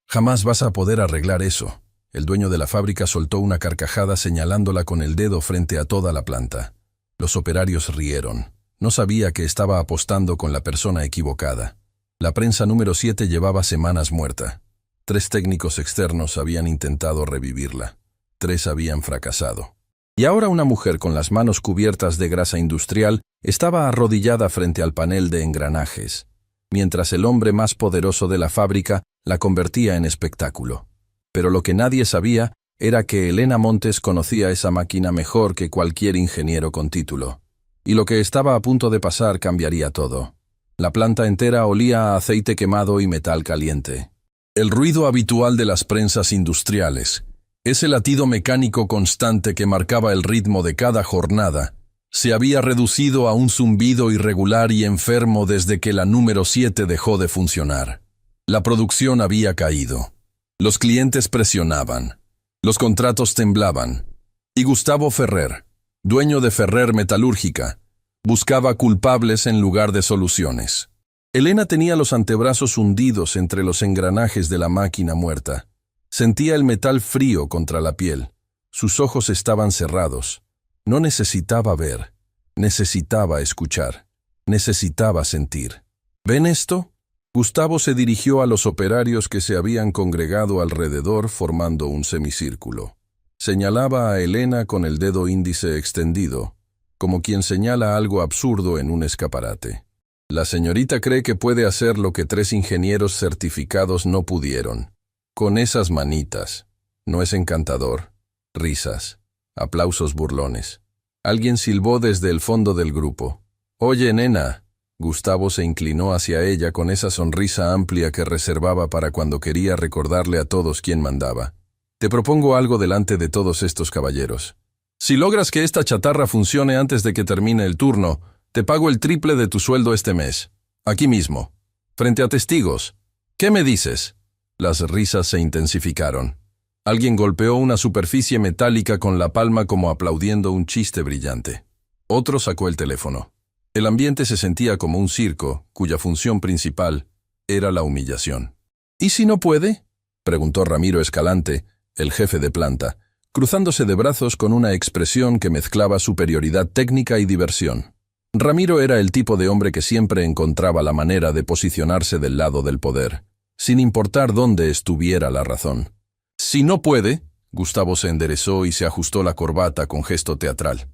Jamás vas a poder arreglar eso. El dueño de la fábrica soltó una carcajada señalándola con el dedo frente a toda la planta. Los operarios rieron. No sabía que estaba apostando con la persona equivocada. La prensa número 7 llevaba semanas muerta. 3 técnicos externos habían intentado revivirla. 3 habían fracasado. Y ahora una mujer con las manos cubiertas de grasa industrial estaba arrodillada frente al panel de engranajes, mientras el hombre más poderoso de la fábrica la convertía en espectáculo. Pero lo que nadie sabía era que Elena Montes conocía esa máquina mejor que cualquier ingeniero con título. Y lo que estaba a punto de pasar cambiaría todo. La planta entera olía a aceite quemado y metal caliente. El ruido habitual de las prensas industriales, ese latido mecánico constante que marcaba el ritmo de cada jornada, se había reducido a un zumbido irregular y enfermo desde que la número 7 dejó de funcionar. La producción había caído. Los clientes presionaban. Los contratos temblaban. Y Gustavo Ferrer, dueño de Ferrer Metalúrgica, buscaba culpables en lugar de soluciones. Elena tenía los antebrazos hundidos entre los engranajes de la máquina muerta. Sentía el metal frío contra la piel. Sus ojos estaban cerrados. No necesitaba ver. Necesitaba escuchar. Necesitaba sentir. ¿Ven esto? Gustavo se dirigió a los operarios que se habían congregado alrededor formando un semicírculo. Señalaba a Elena con el dedo índice extendido, como quien señala algo absurdo en un escaparate. La señorita cree que puede hacer lo que 3 ingenieros certificados no pudieron. Con esas manitas. ¿No es encantador? Risas. Aplausos burlones. Alguien silbó desde el fondo del grupo. «Oye, nena». Gustavo se inclinó hacia ella con esa sonrisa amplia que reservaba para cuando quería recordarle a todos quién mandaba. «Te propongo algo delante de todos estos caballeros. Si logras que esta chatarra funcione antes de que termine el turno, te pago el triple de tu sueldo este mes. Aquí mismo. Frente a testigos. ¿Qué me dices?» Las risas se intensificaron. Alguien golpeó una superficie metálica con la palma como aplaudiendo un chiste brillante. Otro sacó el teléfono. El ambiente se sentía como un circo, cuya función principal era la humillación. «¿Y si no puede?», preguntó Ramiro Escalante, el jefe de planta, cruzándose de brazos con una expresión que mezclaba superioridad técnica y diversión. Ramiro era el tipo de hombre que siempre encontraba la manera de posicionarse del lado del poder, sin importar dónde estuviera la razón. «Si no puede», Gustavo se enderezó y se ajustó la corbata con gesto teatral.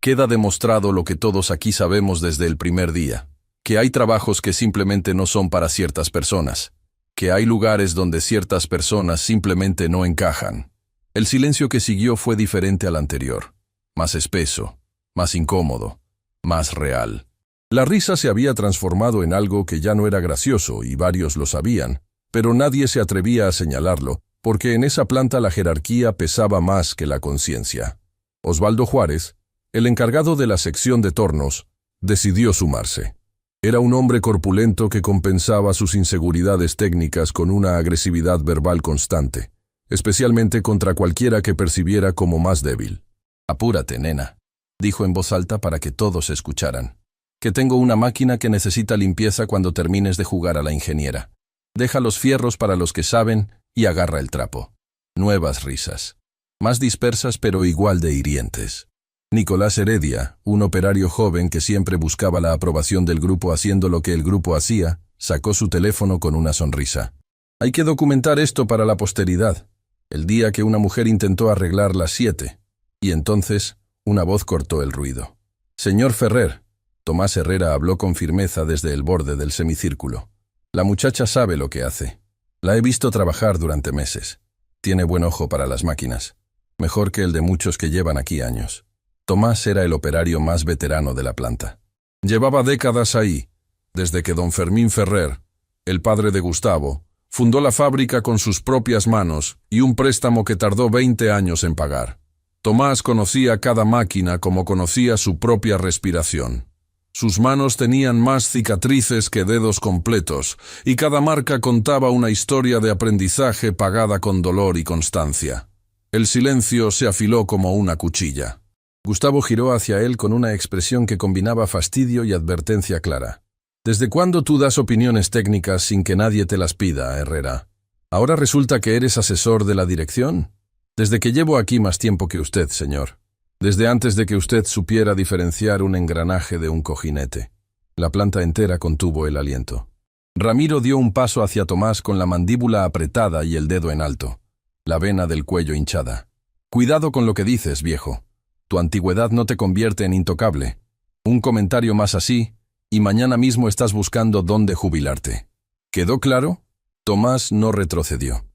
«Queda demostrado lo que todos aquí sabemos desde el primer día, que hay trabajos que simplemente no son para ciertas personas, que hay lugares donde ciertas personas simplemente no encajan». El silencio que siguió fue diferente al anterior, más espeso, más incómodo, más real. La risa se había transformado en algo que ya no era gracioso y varios lo sabían, pero nadie se atrevía a señalarlo, porque en esa planta la jerarquía pesaba más que la conciencia. Osvaldo Juárez, el encargado de la sección de tornos, decidió sumarse. Era un hombre corpulento que compensaba sus inseguridades técnicas con una agresividad verbal constante, especialmente contra cualquiera que percibiera como más débil. «Apúrate, nena», dijo en voz alta para que todos escucharan. «Que tengo una máquina que necesita limpieza cuando termines de jugar a la ingeniera. Deja los fierros para los que saben y agarra el trapo». Nuevas risas, más dispersas pero igual de hirientes. Nicolás Heredia, un operario joven que siempre buscaba la aprobación del grupo haciendo lo que el grupo hacía, sacó su teléfono con una sonrisa. «Hay que documentar esto para la posteridad. El día que una mujer intentó arreglar las 7. Y entonces una voz cortó el ruido. «Señor Ferrer», Tomás Herrera habló con firmeza desde el borde del semicírculo. «La muchacha sabe lo que hace. La he visto trabajar durante meses. Tiene buen ojo para las máquinas. Mejor que el de muchos que llevan aquí años». Tomás era el operario más veterano de la planta. Llevaba décadas ahí, desde que don Fermín Ferrer, el padre de Gustavo, fundó la fábrica con sus propias manos y un préstamo que tardó 20 años en pagar. Tomás conocía cada máquina como conocía su propia respiración. Sus manos tenían más cicatrices que dedos completos, y cada marca contaba una historia de aprendizaje pagada con dolor y constancia. El silencio se afiló como una cuchilla. Gustavo giró hacia él con una expresión que combinaba fastidio y advertencia clara. «¿Desde cuándo tú das opiniones técnicas sin que nadie te las pida, Herrera? ¿Ahora resulta que eres asesor de la dirección? Desde que llevo aquí más tiempo que usted, señor. Desde antes de que usted supiera diferenciar un engranaje de un cojinete. La planta entera contuvo el aliento. Ramiro dio un paso hacia Tomás con la mandíbula apretada y el dedo en alto, la vena del cuello hinchada. Cuidado con lo que dices, viejo. Tu antigüedad no te convierte en intocable. Un comentario más así, y mañana mismo estás buscando dónde jubilarte. ¿Quedó claro? Tomás no retrocedió.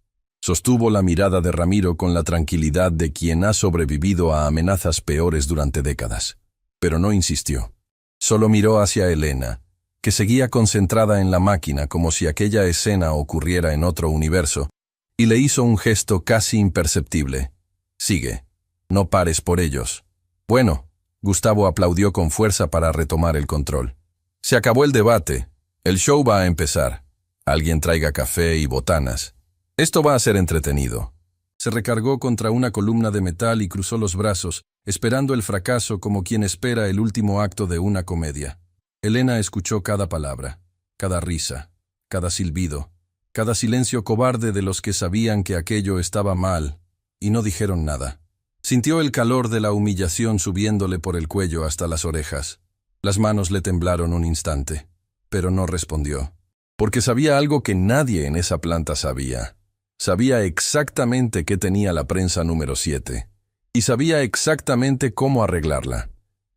Sostuvo la mirada de Ramiro con la tranquilidad de quien ha sobrevivido a amenazas peores durante décadas. Pero no insistió. Solo miró hacia Elena, que seguía concentrada en la máquina como si aquella escena ocurriera en otro universo, y le hizo un gesto casi imperceptible. Sigue. No pares por ellos. Bueno, Gustavo aplaudió con fuerza para retomar el control. Se acabó el debate. El show va a empezar. Alguien traiga café y botanas. Esto va a ser entretenido. Se recargó contra una columna de metal y cruzó los brazos, esperando el fracaso como quien espera el último acto de una comedia. Elena escuchó cada palabra, cada risa, cada silbido, cada silencio cobarde de los que sabían que aquello estaba mal, y no dijeron nada. Sintió el calor de la humillación subiéndole por el cuello hasta las orejas. Las manos le temblaron un instante, pero no respondió, porque sabía algo que nadie en esa planta sabía. Sabía exactamente qué tenía la prensa número 7, y sabía exactamente cómo arreglarla.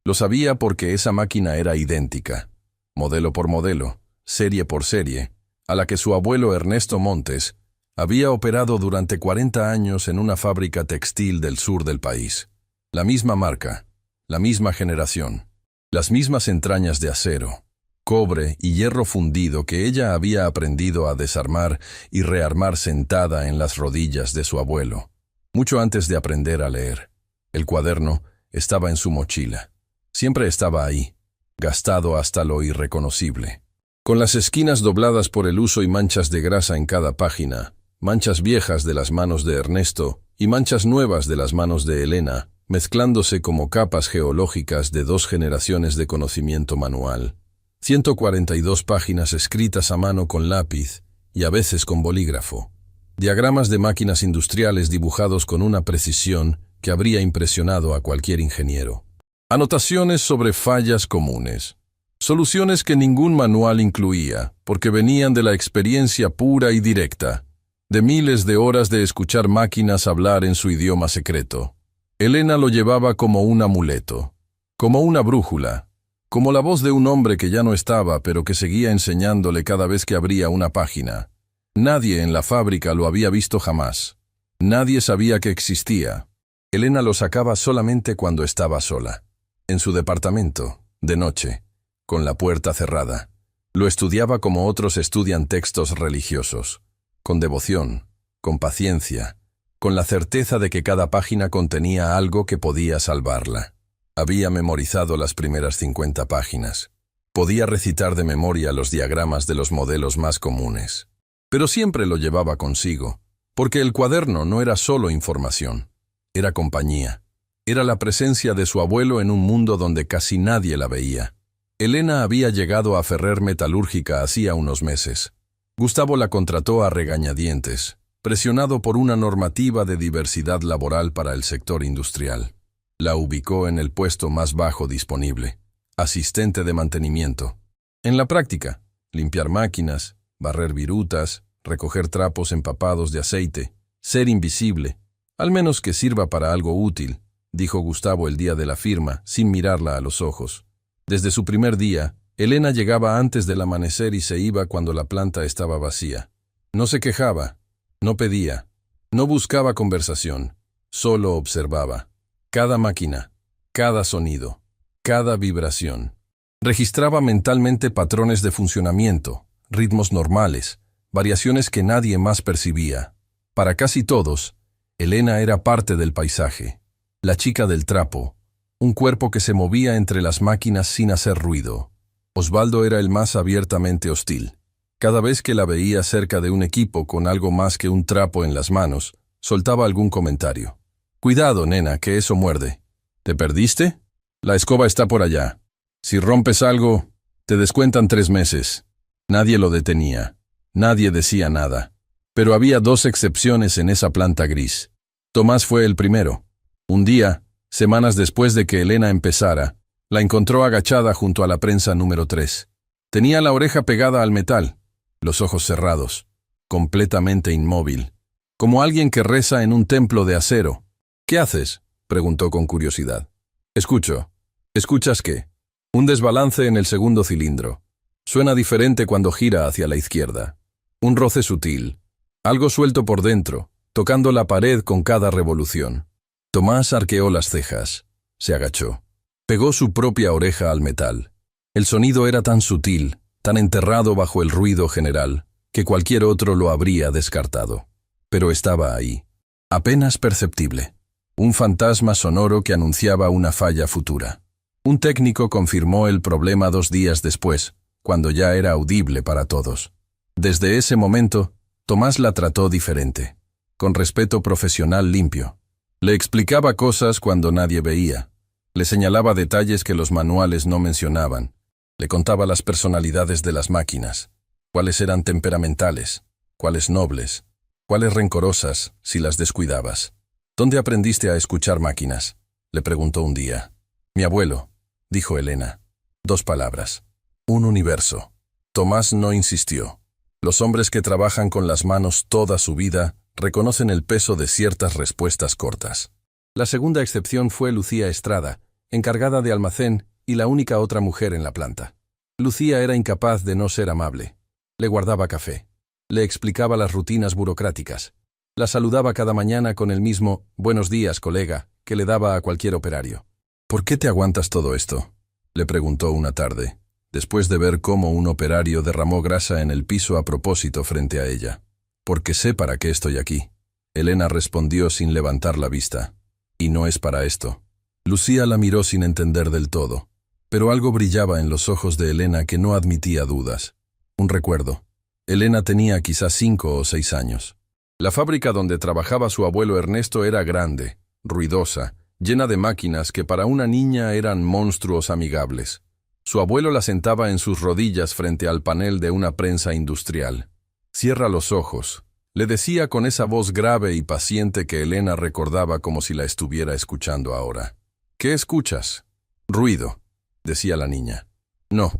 Lo sabía porque esa máquina era idéntica, modelo por modelo, serie por serie, a la que su abuelo Ernesto Montes había operado durante 40 años en una fábrica textil del sur del país. La misma marca, la misma generación, las mismas entrañas de acero, cobre y hierro fundido que ella había aprendido a desarmar y rearmar sentada en las rodillas de su abuelo, mucho antes de aprender a leer. El cuaderno estaba en su mochila. Siempre estaba ahí, gastado hasta lo irreconocible. Con las esquinas dobladas por el uso y manchas de grasa en cada página, manchas viejas de las manos de Ernesto y manchas nuevas de las manos de Elena, mezclándose como capas geológicas de 2 generaciones de conocimiento manual. 142 páginas escritas a mano con lápiz y a veces con bolígrafo. Diagramas de máquinas industriales dibujados con una precisión que habría impresionado a cualquier ingeniero. Anotaciones sobre fallas comunes. Soluciones que ningún manual incluía, porque venían de la experiencia pura y directa, de miles de horas de escuchar máquinas hablar en su idioma secreto. Elena lo llevaba como un amuleto, como una brújula, como la voz de un hombre que ya no estaba, pero que seguía enseñándole cada vez que abría una página. Nadie en la fábrica lo había visto jamás. Nadie sabía que existía. Elena lo sacaba solamente cuando estaba sola. En su departamento, de noche, con la puerta cerrada. Lo estudiaba como otros estudian textos religiosos, con devoción, con paciencia, con la certeza de que cada página contenía algo que podía salvarla. Había memorizado las primeras 50 páginas. Podía recitar de memoria los diagramas de los modelos más comunes. Pero siempre lo llevaba consigo, porque el cuaderno no era solo información, era compañía. Era la presencia de su abuelo en un mundo donde casi nadie la veía. Elena había llegado a Ferrer Metalúrgica hacía unos meses. Gustavo la contrató a regañadientes, presionado por una normativa de diversidad laboral para el sector industrial. La ubicó en el puesto más bajo disponible, asistente de mantenimiento. En la práctica, limpiar máquinas, barrer virutas, recoger trapos empapados de aceite, ser invisible, al menos que sirva para algo útil, dijo Gustavo el día de la firma, sin mirarla a los ojos. Desde su primer día, Elena llegaba antes del amanecer y se iba cuando la planta estaba vacía. No se quejaba, no pedía, no buscaba conversación, solo observaba. Cada máquina, cada sonido, cada vibración. Registraba mentalmente patrones de funcionamiento, ritmos normales, variaciones que nadie más percibía. Para casi todos, Elena era parte del paisaje. La chica del trapo, un cuerpo que se movía entre las máquinas sin hacer ruido. Osvaldo era el más abiertamente hostil. Cada vez que la veía cerca de un equipo con algo más que un trapo en las manos, soltaba algún comentario. «Cuidado, nena, que eso muerde. ¿Te perdiste? La escoba está por allá. Si rompes algo, te descuentan 3 meses». Nadie lo detenía. Nadie decía nada. Pero había dos excepciones en esa planta gris. Tomás fue el primero. Un día, semanas después de que Elena empezara, la encontró agachada junto a la prensa número 3. Tenía la oreja pegada al metal, los ojos cerrados, completamente inmóvil, como alguien que reza en un templo de acero. «¿Qué haces?», preguntó con curiosidad. «Escucho». «¿Escuchas qué?». «Un desbalance en el segundo cilindro. Suena diferente cuando gira hacia la izquierda. Un roce sutil. Algo suelto por dentro, tocando la pared con cada revolución». Tomás arqueó las cejas. Se agachó. Pegó su propia oreja al metal. El sonido era tan sutil, tan enterrado bajo el ruido general, que cualquier otro lo habría descartado. Pero estaba ahí, apenas perceptible. Un fantasma sonoro que anunciaba una falla futura. Un técnico confirmó el problema 2 días después, cuando ya era audible para todos. Desde ese momento, Tomás la trató diferente, con respeto profesional limpio. Le explicaba cosas cuando nadie veía. Le señalaba detalles que los manuales no mencionaban. Le contaba las personalidades de las máquinas, cuáles eran temperamentales, cuáles nobles, cuáles rencorosas si las descuidabas. «¿Dónde aprendiste a escuchar máquinas?», le preguntó un día. «Mi abuelo», dijo Elena. 2 palabras. Un universo. Tomás no insistió. Los hombres que trabajan con las manos toda su vida reconocen el peso de ciertas respuestas cortas. La segunda excepción fue Lucía Estrada, encargada de almacén y la única otra mujer en la planta. Lucía era incapaz de no ser amable. Le guardaba café. Le explicaba las rutinas burocráticas. La saludaba cada mañana con el mismo «buenos días, colega» que le daba a cualquier operario. «¿Por qué te aguantas todo esto?», le preguntó una tarde, después de ver cómo un operario derramó grasa en el piso a propósito frente a ella. «Porque sé para qué estoy aquí», Elena respondió sin levantar la vista. «Y no es para esto». Lucía la miró sin entender del todo, pero algo brillaba en los ojos de Elena que no admitía dudas. Un recuerdo. Elena tenía quizás 5 o 6 años. La fábrica donde trabajaba su abuelo Ernesto era grande, ruidosa, llena de máquinas que para una niña eran monstruos amigables. Su abuelo la sentaba en sus rodillas frente al panel de una prensa industrial. «Cierra los ojos», le decía con esa voz grave y paciente que Elena recordaba como si la estuviera escuchando ahora. «¿Qué escuchas?». «Ruido», decía la niña. «No,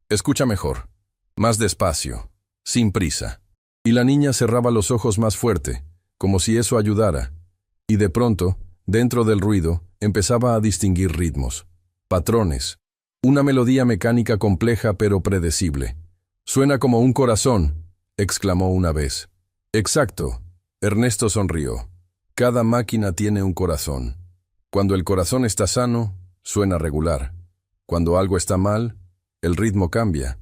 escucha mejor, más despacio, sin prisa». Y la niña cerraba los ojos más fuerte, como si eso ayudara. Y de pronto, dentro del ruido, empezaba a distinguir ritmos, patrones, una melodía mecánica compleja pero predecible. «Suena como un corazón», exclamó una vez. «Exacto», Ernesto sonrió. «Cada máquina tiene un corazón. Cuando el corazón está sano, suena regular. Cuando algo está mal, el ritmo cambia.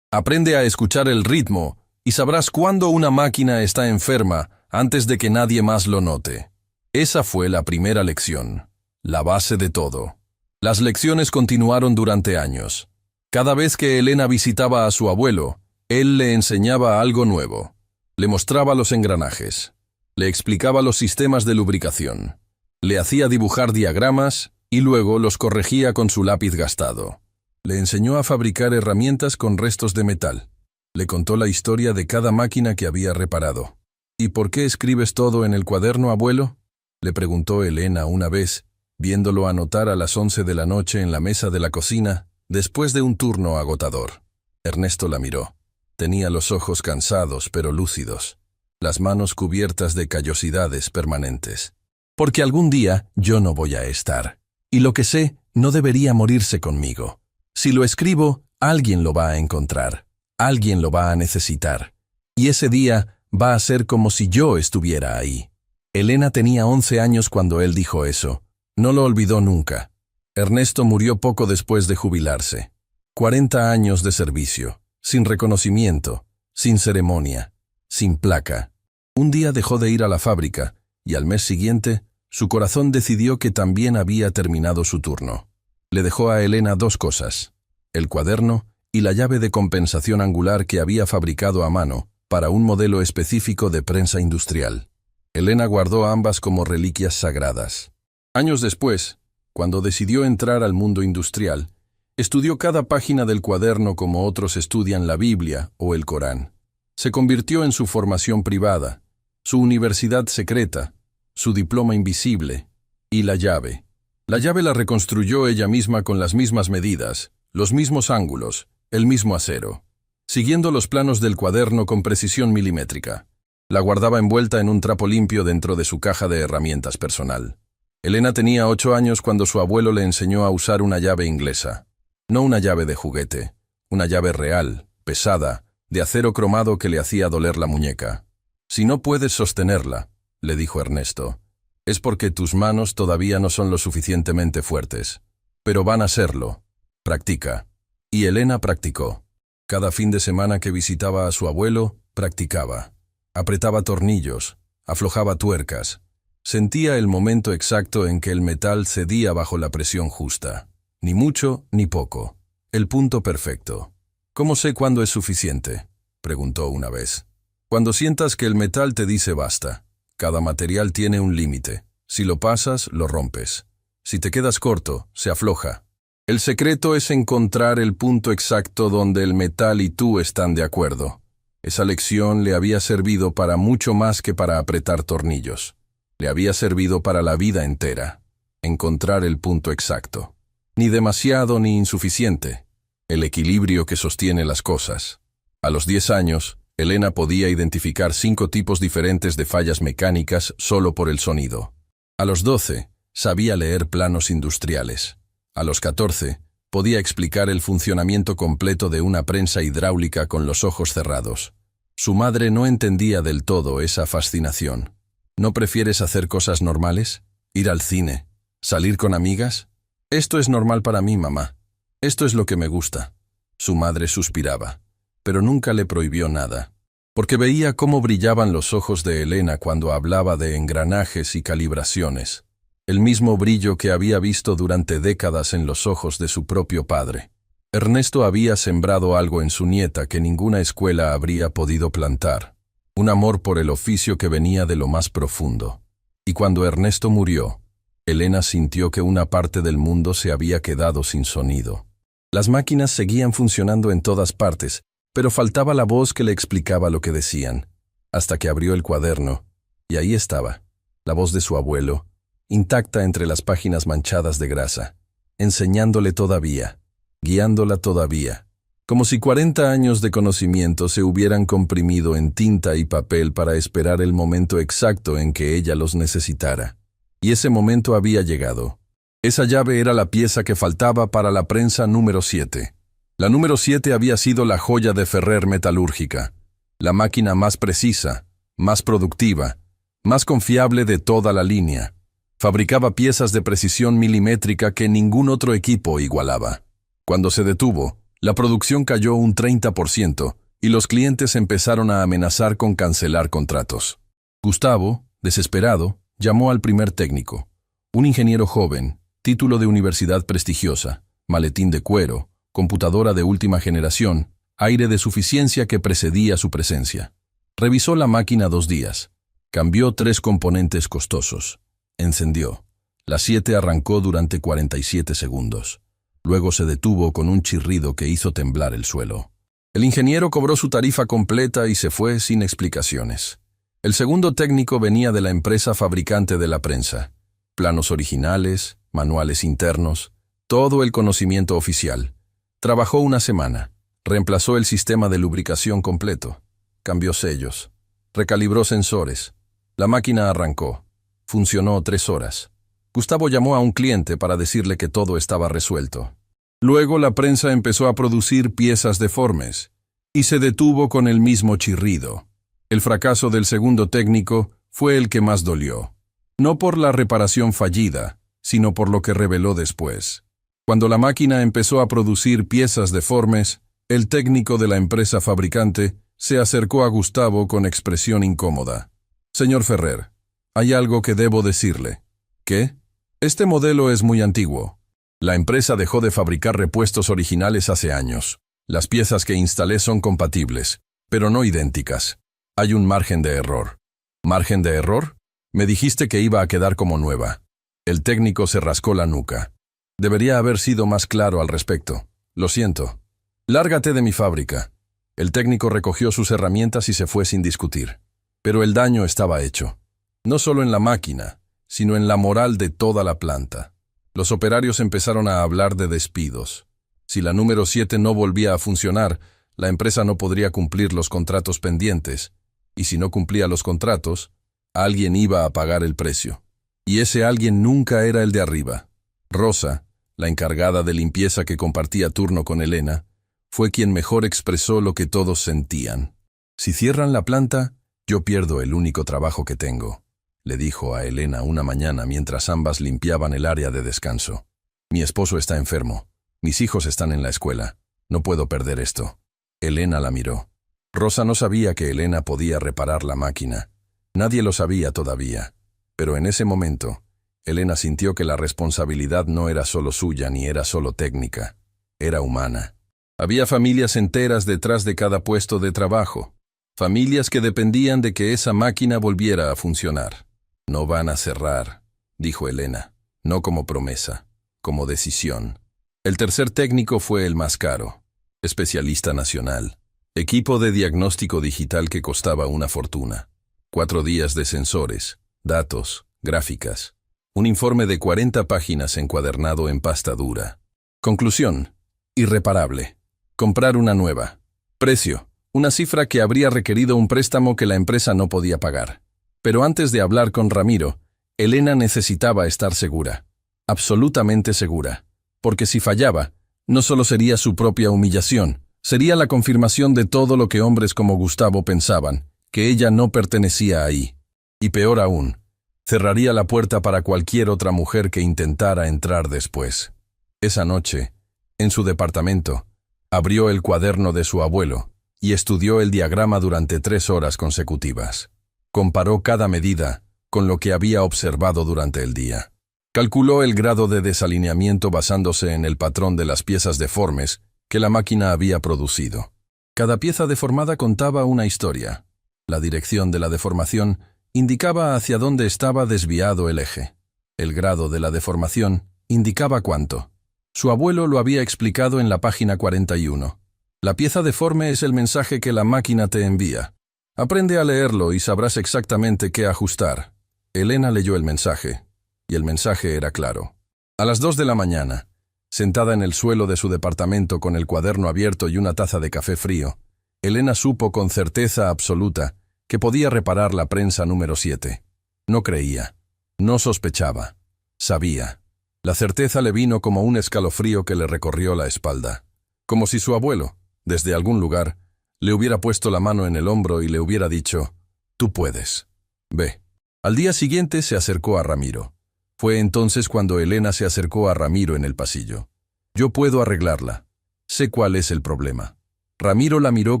Aprende a escuchar el ritmo y sabrás cuándo una máquina está enferma antes de que nadie más lo note». Esa fue la primera lección, la base de todo. Las lecciones continuaron durante años. Cada vez que Elena visitaba a su abuelo, él le enseñaba algo nuevo. Le mostraba los engranajes. Le explicaba los sistemas de lubricación. Le hacía dibujar diagramas y luego los corregía con su lápiz gastado. Le enseñó a fabricar herramientas con restos de metal. Le contó la historia de cada máquina que había reparado. «¿Y por qué escribes todo en el cuaderno, abuelo?», le preguntó Elena una vez, viéndolo anotar a las 11 de la noche en la mesa de la cocina, después de un turno agotador. Ernesto la miró. Tenía los ojos cansados pero lúcidos, las manos cubiertas de callosidades permanentes. «Porque algún día yo no voy a estar, y lo que sé no debería morirse conmigo. Si lo escribo, alguien lo va a encontrar, alguien lo va a necesitar, y ese día va a ser como si yo estuviera ahí». Elena tenía 11 años cuando él dijo eso. No lo olvidó nunca. Ernesto murió poco después de jubilarse. 40 años de servicio, sin reconocimiento, sin ceremonia, sin placa. Un día dejó de ir a la fábrica, y al mes siguiente, su corazón decidió que también había terminado su turno. Le dejó a Elena 2 cosas, el cuaderno y la llave de compensación angular que había fabricado a mano para un modelo específico de prensa industrial. Elena guardó ambas como reliquias sagradas. Años después, cuando decidió entrar al mundo industrial, estudió cada página del cuaderno como otros estudian la Biblia o el Corán. Se convirtió en su formación privada, su universidad secreta, su diploma invisible y la llave. La llave la reconstruyó ella misma con las mismas medidas, los mismos ángulos, el mismo acero, siguiendo los planos del cuaderno con precisión milimétrica. La guardaba envuelta en un trapo limpio dentro de su caja de herramientas personal. Elena tenía 8 años cuando su abuelo le enseñó a usar una llave inglesa. No una llave de juguete, una llave real, pesada, de acero cromado que le hacía doler la muñeca. «Si no puedes sostenerla», le dijo Ernesto, «es porque tus manos todavía no son lo suficientemente fuertes. Pero van a serlo. Practica». Y Elena practicó. Cada fin de semana que visitaba a su abuelo, practicaba. Apretaba tornillos, aflojaba tuercas. Sentía el momento exacto en que el metal cedía bajo la presión justa. Ni mucho ni poco. El punto perfecto. «¿Cómo sé cuándo es suficiente?», preguntó una vez. «Cuando sientas que el metal te dice basta. Cada material tiene un límite. Si lo pasas, lo rompes. Si te quedas corto, se afloja. El secreto es encontrar el punto exacto donde el metal y tú están de acuerdo». Esa lección le había servido para mucho más que para apretar tornillos. Le había servido para la vida entera. Encontrar el punto exacto. Ni demasiado ni insuficiente. El equilibrio que sostiene las cosas. A los 10 años, Elena podía identificar 5 tipos diferentes de fallas mecánicas solo por el sonido. A los 12, sabía leer planos industriales. A los 14, podía explicar el funcionamiento completo de una prensa hidráulica con los ojos cerrados. Su madre no entendía del todo esa fascinación. ¿No prefieres hacer cosas normales? ¿Ir al cine? ¿Salir con amigas? Esto es normal para mí, mamá. Esto es lo que me gusta. Su madre suspiraba, pero nunca le prohibió nada, porque veía cómo brillaban los ojos de Elena cuando hablaba de engranajes y calibraciones. El mismo brillo que había visto durante décadas en los ojos de su propio padre. Ernesto había sembrado algo en su nieta que ninguna escuela habría podido plantar. Un amor por el oficio que venía de lo más profundo. Y cuando Ernesto murió, Elena sintió que una parte del mundo se había quedado sin sonido. Las máquinas seguían funcionando en todas partes, pero faltaba la voz que le explicaba lo que decían. Hasta que abrió el cuaderno, y ahí estaba, la voz de su abuelo, intacta entre las páginas manchadas de grasa, enseñándole todavía, guiándola todavía, como si 40 años de conocimiento se hubieran comprimido en tinta y papel para esperar el momento exacto en que ella los necesitara. Y ese momento había llegado. Esa llave era la pieza que faltaba para la prensa número 7. La número 7 había sido la joya de Ferrer metalúrgica, la máquina más precisa, más productiva, más confiable de toda la línea. Fabricaba piezas de precisión milimétrica que ningún otro equipo igualaba. Cuando se detuvo, la producción cayó un 30% y los clientes empezaron a amenazar con cancelar contratos. Gustavo, desesperado, llamó al primer técnico, un ingeniero joven, título de universidad prestigiosa, maletín de cuero, computadora de última generación, aire de suficiencia que precedía su presencia. Revisó la máquina 2 días. Cambió 3 componentes costosos. Encendió. La 7 arrancó durante 47 segundos. Luego se detuvo con un chirrido que hizo temblar el suelo. El ingeniero cobró su tarifa completa y se fue sin explicaciones. El segundo técnico venía de la empresa fabricante de la prensa. Planos originales, manuales internos, todo el conocimiento oficial. Trabajó una semana. Reemplazó el sistema de lubricación completo. Cambió sellos. Recalibró sensores. La máquina arrancó. Funcionó 3 horas. Gustavo llamó a un cliente para decirle que todo estaba resuelto. Luego la prensa empezó a producir piezas deformes y se detuvo con el mismo chirrido. El fracaso del segundo técnico fue el que más dolió. No por la reparación fallida, sino por lo que reveló después. Cuando la máquina empezó a producir piezas deformes, el técnico de la empresa fabricante se acercó a Gustavo con expresión incómoda. «Señor Ferrer, hay algo que debo decirle». «¿Qué?» «Este modelo es muy antiguo. La empresa dejó de fabricar repuestos originales hace años. Las piezas que instalé son compatibles, pero no idénticas. Hay un margen de error». «¿Margen de error? Me dijiste que iba a quedar como nueva». El técnico se rascó la nuca. «Debería haber sido más claro al respecto. Lo siento. Lárgate de mi fábrica». El técnico recogió sus herramientas y se fue sin discutir. Pero el daño estaba hecho. No solo en la máquina, sino en la moral de toda la planta. Los operarios empezaron a hablar de despidos. Si la número 7 no volvía a funcionar, la empresa no podría cumplir los contratos pendientes, y si no cumplía los contratos, alguien iba a pagar el precio. Y ese alguien nunca era el de arriba. Rosa, la encargada de limpieza que compartía turno con Elena, fue quien mejor expresó lo que todos sentían. «Si cierran la planta, yo pierdo el único trabajo que tengo», le dijo a Elena una mañana mientras ambas limpiaban el área de descanso. «Mi esposo está enfermo. Mis hijos están en la escuela. No puedo perder esto». Elena la miró. Rosa no sabía que Elena podía reparar la máquina. Nadie lo sabía todavía. Pero en ese momento, Elena sintió que la responsabilidad no era solo suya ni era solo técnica. Era humana. Había familias enteras detrás de cada puesto de trabajo. Familias que dependían de que esa máquina volviera a funcionar. «No van a cerrar», dijo Elena. No como promesa, como decisión. El tercer técnico fue el más caro. Especialista nacional. Equipo de diagnóstico digital que costaba una fortuna. 4 días de sensores, datos, gráficas. Un informe de 40 páginas encuadernado en pasta dura. Conclusión: irreparable. Comprar una nueva. Precio: una cifra que habría requerido un préstamo que la empresa no podía pagar. Pero antes de hablar con Ramiro, Elena necesitaba estar segura. Absolutamente segura. Porque si fallaba, no solo sería su propia humillación, sería la confirmación de todo lo que hombres como Gustavo pensaban, que ella no pertenecía ahí. Y peor aún, cerraría la puerta para cualquier otra mujer que intentara entrar después. Esa noche, en su departamento, abrió el cuaderno de su abuelo y estudió el diagrama durante 3 horas consecutivas. Comparó cada medida con lo que había observado durante el día. Calculó el grado de desalineamiento basándose en el patrón de las piezas deformes que la máquina había producido. Cada pieza deformada contaba una historia. La dirección de la deformación indicaba hacia dónde estaba desviado el eje. El grado de la deformación indicaba cuánto. Su abuelo lo había explicado en la página 41. La pieza deforme es el mensaje que la máquina te envía. Aprende a leerlo y sabrás exactamente qué ajustar. Elena leyó el mensaje, y el mensaje era claro. A las 2 de la mañana, sentada en el suelo de su departamento con el cuaderno abierto y una taza de café frío, Elena supo con certeza absoluta que podía reparar la prensa número 7. No creía, no sospechaba, sabía. La certeza le vino como un escalofrío que le recorrió la espalda, como si su abuelo, desde algún lugar, le hubiera puesto la mano en el hombro y le hubiera dicho: «Tú puedes. Ve». Al día siguiente se acercó a Ramiro. Fue entonces cuando Elena se acercó a Ramiro en el pasillo. «Yo puedo arreglarla. Sé cuál es el problema». Ramiro la miró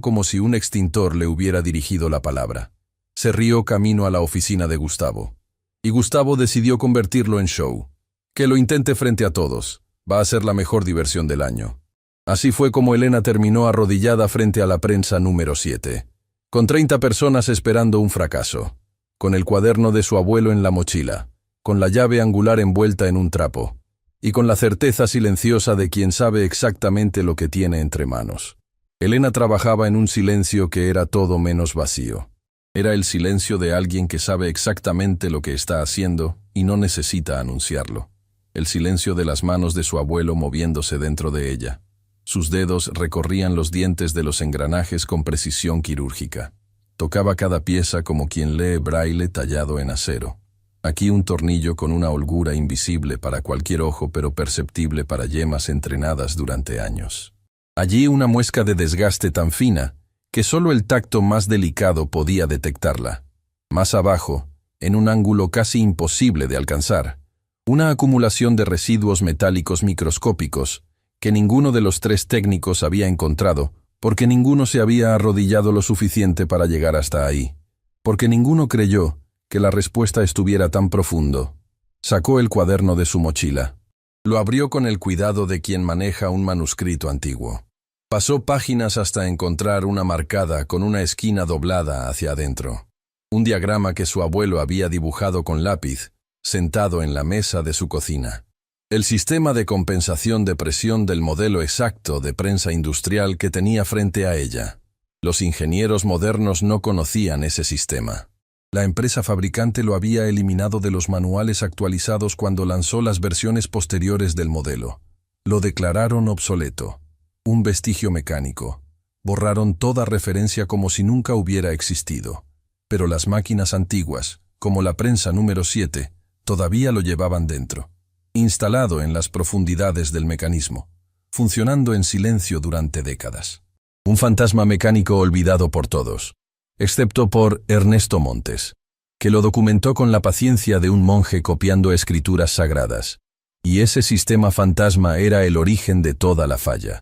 como si un extintor le hubiera dirigido la palabra. Se rió camino a la oficina de Gustavo. Y Gustavo decidió convertirlo en show. Que lo intente frente a todos. Va a ser la mejor diversión del año. Así fue como Elena terminó arrodillada frente a la prensa número 7, con 30 personas esperando un fracaso, con el cuaderno de su abuelo en la mochila, con la llave angular envuelta en un trapo, y con la certeza silenciosa de quien sabe exactamente lo que tiene entre manos. Elena trabajaba en un silencio que era todo menos vacío. Era el silencio de alguien que sabe exactamente lo que está haciendo y no necesita anunciarlo. El silencio de las manos de su abuelo moviéndose dentro de ella. Sus dedos recorrían los dientes de los engranajes con precisión quirúrgica. Tocaba cada pieza como quien lee braille tallado en acero. Aquí un tornillo con una holgura invisible para cualquier ojo pero perceptible para yemas entrenadas durante años. Allí una muesca de desgaste tan fina que solo el tacto más delicado podía detectarla. Más abajo, en un ángulo casi imposible de alcanzar, una acumulación de residuos metálicos microscópicos que ninguno de los 3 técnicos había encontrado, porque ninguno se había arrodillado lo suficiente para llegar hasta ahí, porque ninguno creyó que la respuesta estuviera tan profundo. Sacó el cuaderno de su mochila. Lo abrió con el cuidado de quien maneja un manuscrito antiguo. Pasó páginas hasta encontrar una marcada con una esquina doblada hacia adentro. Un diagrama que su abuelo había dibujado con lápiz, sentado en la mesa de su cocina. El sistema de compensación de presión del modelo exacto de prensa industrial que tenía frente a ella. Los ingenieros modernos no conocían ese sistema. La empresa fabricante lo había eliminado de los manuales actualizados cuando lanzó las versiones posteriores del modelo. Lo declararon obsoleto, un vestigio mecánico. Borraron toda referencia como si nunca hubiera existido. Pero las máquinas antiguas, como la prensa número 7, todavía lo llevaban dentro, instalado en las profundidades del mecanismo, funcionando en silencio durante décadas. Un fantasma mecánico olvidado por todos, excepto por Ernesto Montes, que lo documentó con la paciencia de un monje copiando escrituras sagradas. Y ese sistema fantasma era el origen de toda la falla.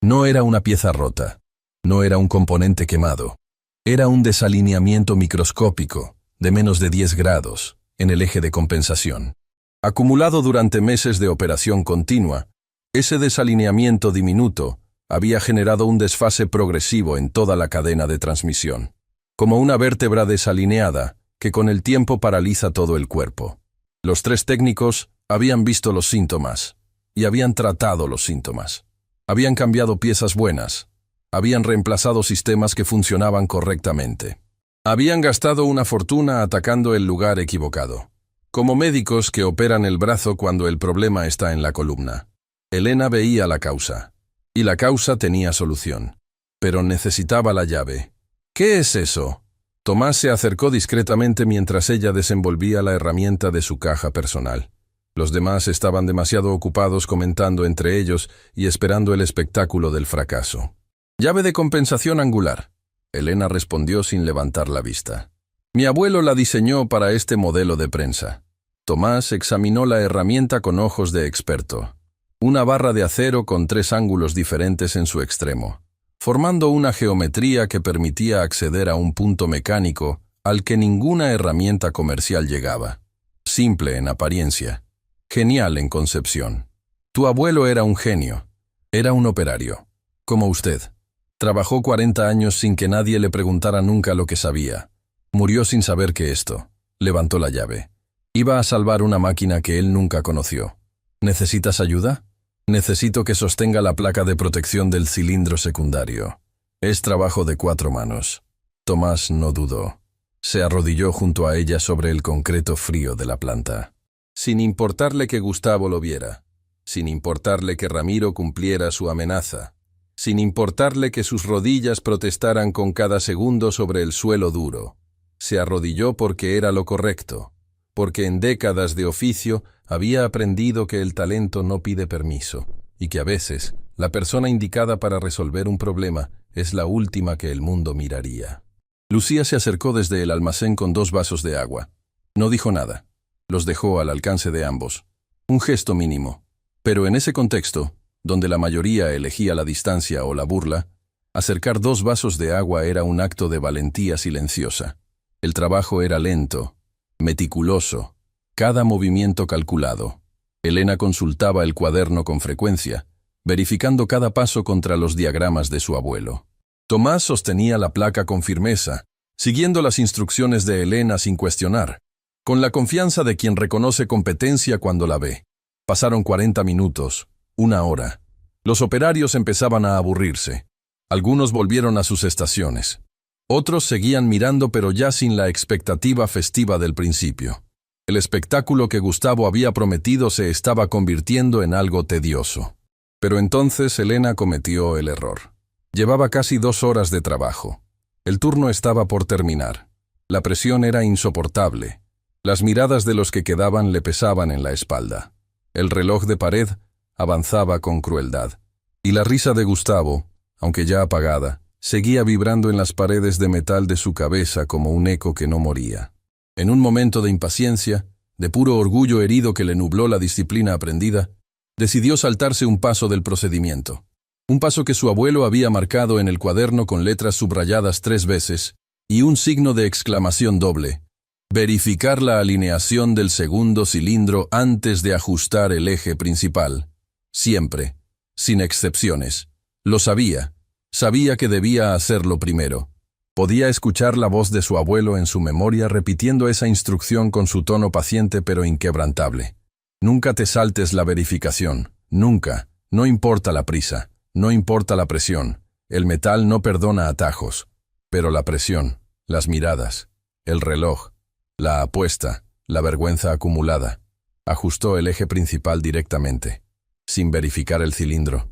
No era una pieza rota, no era un componente quemado, era un desalineamiento microscópico de menos de 10 grados en el eje de compensación. Acumulado durante meses de operación continua, ese desalineamiento diminuto había generado un desfase progresivo en toda la cadena de transmisión, como una vértebra desalineada que con el tiempo paraliza todo el cuerpo. Los 3 técnicos habían visto los síntomas y habían tratado los síntomas. Habían cambiado piezas buenas, habían reemplazado sistemas que funcionaban correctamente. Habían gastado una fortuna atacando el lugar equivocado, como médicos que operan el brazo cuando el problema está en la columna. Elena veía la causa, y la causa tenía solución, pero necesitaba la llave. ¿Qué es eso? Tomás se acercó discretamente mientras ella desenvolvía la herramienta de su caja personal. Los demás estaban demasiado ocupados comentando entre ellos y esperando el espectáculo del fracaso. Llave de compensación angular. Elena respondió sin levantar la vista. Mi abuelo la diseñó para este modelo de prensa. Tomás examinó la herramienta con ojos de experto. Una barra de acero con 3 ángulos diferentes en su extremo, formando una geometría que permitía acceder a un punto mecánico al que ninguna herramienta comercial llegaba. Simple en apariencia, genial en concepción. Tu abuelo era un genio, era un operario, como usted. Trabajó 40 años sin que nadie le preguntara nunca lo que sabía. Murió sin saber que esto. Levantó la llave. Iba a salvar una máquina que él nunca conoció. ¿Necesitas ayuda? Necesito que sostenga la placa de protección del cilindro secundario. Es trabajo de 4 manos. Tomás no dudó. Se arrodilló junto a ella sobre el concreto frío de la planta. Sin importarle que Gustavo lo viera, sin importarle que Ramiro cumpliera su amenaza, sin importarle que sus rodillas protestaran con cada segundo sobre el suelo duro, se arrodilló porque era lo correcto, porque en décadas de oficio había aprendido que el talento no pide permiso, y que a veces la persona indicada para resolver un problema es la última que el mundo miraría. Lucía se acercó desde el almacén con 2 vasos de agua. No dijo nada. Los dejó al alcance de ambos. Un gesto mínimo. Pero en ese contexto, donde la mayoría elegía la distancia o la burla, acercar 2 vasos de agua era un acto de valentía silenciosa. El trabajo era lento, meticuloso, cada movimiento calculado. Elena consultaba el cuaderno con frecuencia, verificando cada paso contra los diagramas de su abuelo. Tomás sostenía la placa con firmeza, siguiendo las instrucciones de Elena sin cuestionar, con la confianza de quien reconoce competencia cuando la ve. Pasaron 40 minutos, 1 hora. Los operarios empezaban a aburrirse. Algunos volvieron a sus estaciones. Otros seguían mirando pero ya sin la expectativa festiva del principio. El espectáculo que Gustavo había prometido se estaba convirtiendo en algo tedioso. Pero entonces Elena cometió el error. Llevaba casi 2 horas de trabajo. El turno estaba por terminar. La presión era insoportable. Las miradas de los que quedaban le pesaban en la espalda. El reloj de pared avanzaba con crueldad. Y la risa de Gustavo, aunque ya apagada, seguía vibrando en las paredes de metal de su cabeza como un eco que no moría. En un momento de impaciencia, de puro orgullo herido que le nubló la disciplina aprendida, decidió saltarse un paso del procedimiento. Un paso que su abuelo había marcado en el cuaderno con letras subrayadas 3 veces y un signo de exclamación doble. Verificar la alineación del segundo cilindro antes de ajustar el eje principal. Siempre, sin excepciones. Lo sabía. Sabía que debía hacerlo primero. Podía escuchar la voz de su abuelo en su memoria repitiendo esa instrucción con su tono paciente pero inquebrantable. Nunca te saltes la verificación. Nunca. No importa la prisa. No importa la presión. El metal no perdona atajos. Pero la presión, las miradas, el reloj, La apuesta, la vergüenza acumulada. Ajustó el eje principal directamente, sin verificar el cilindro.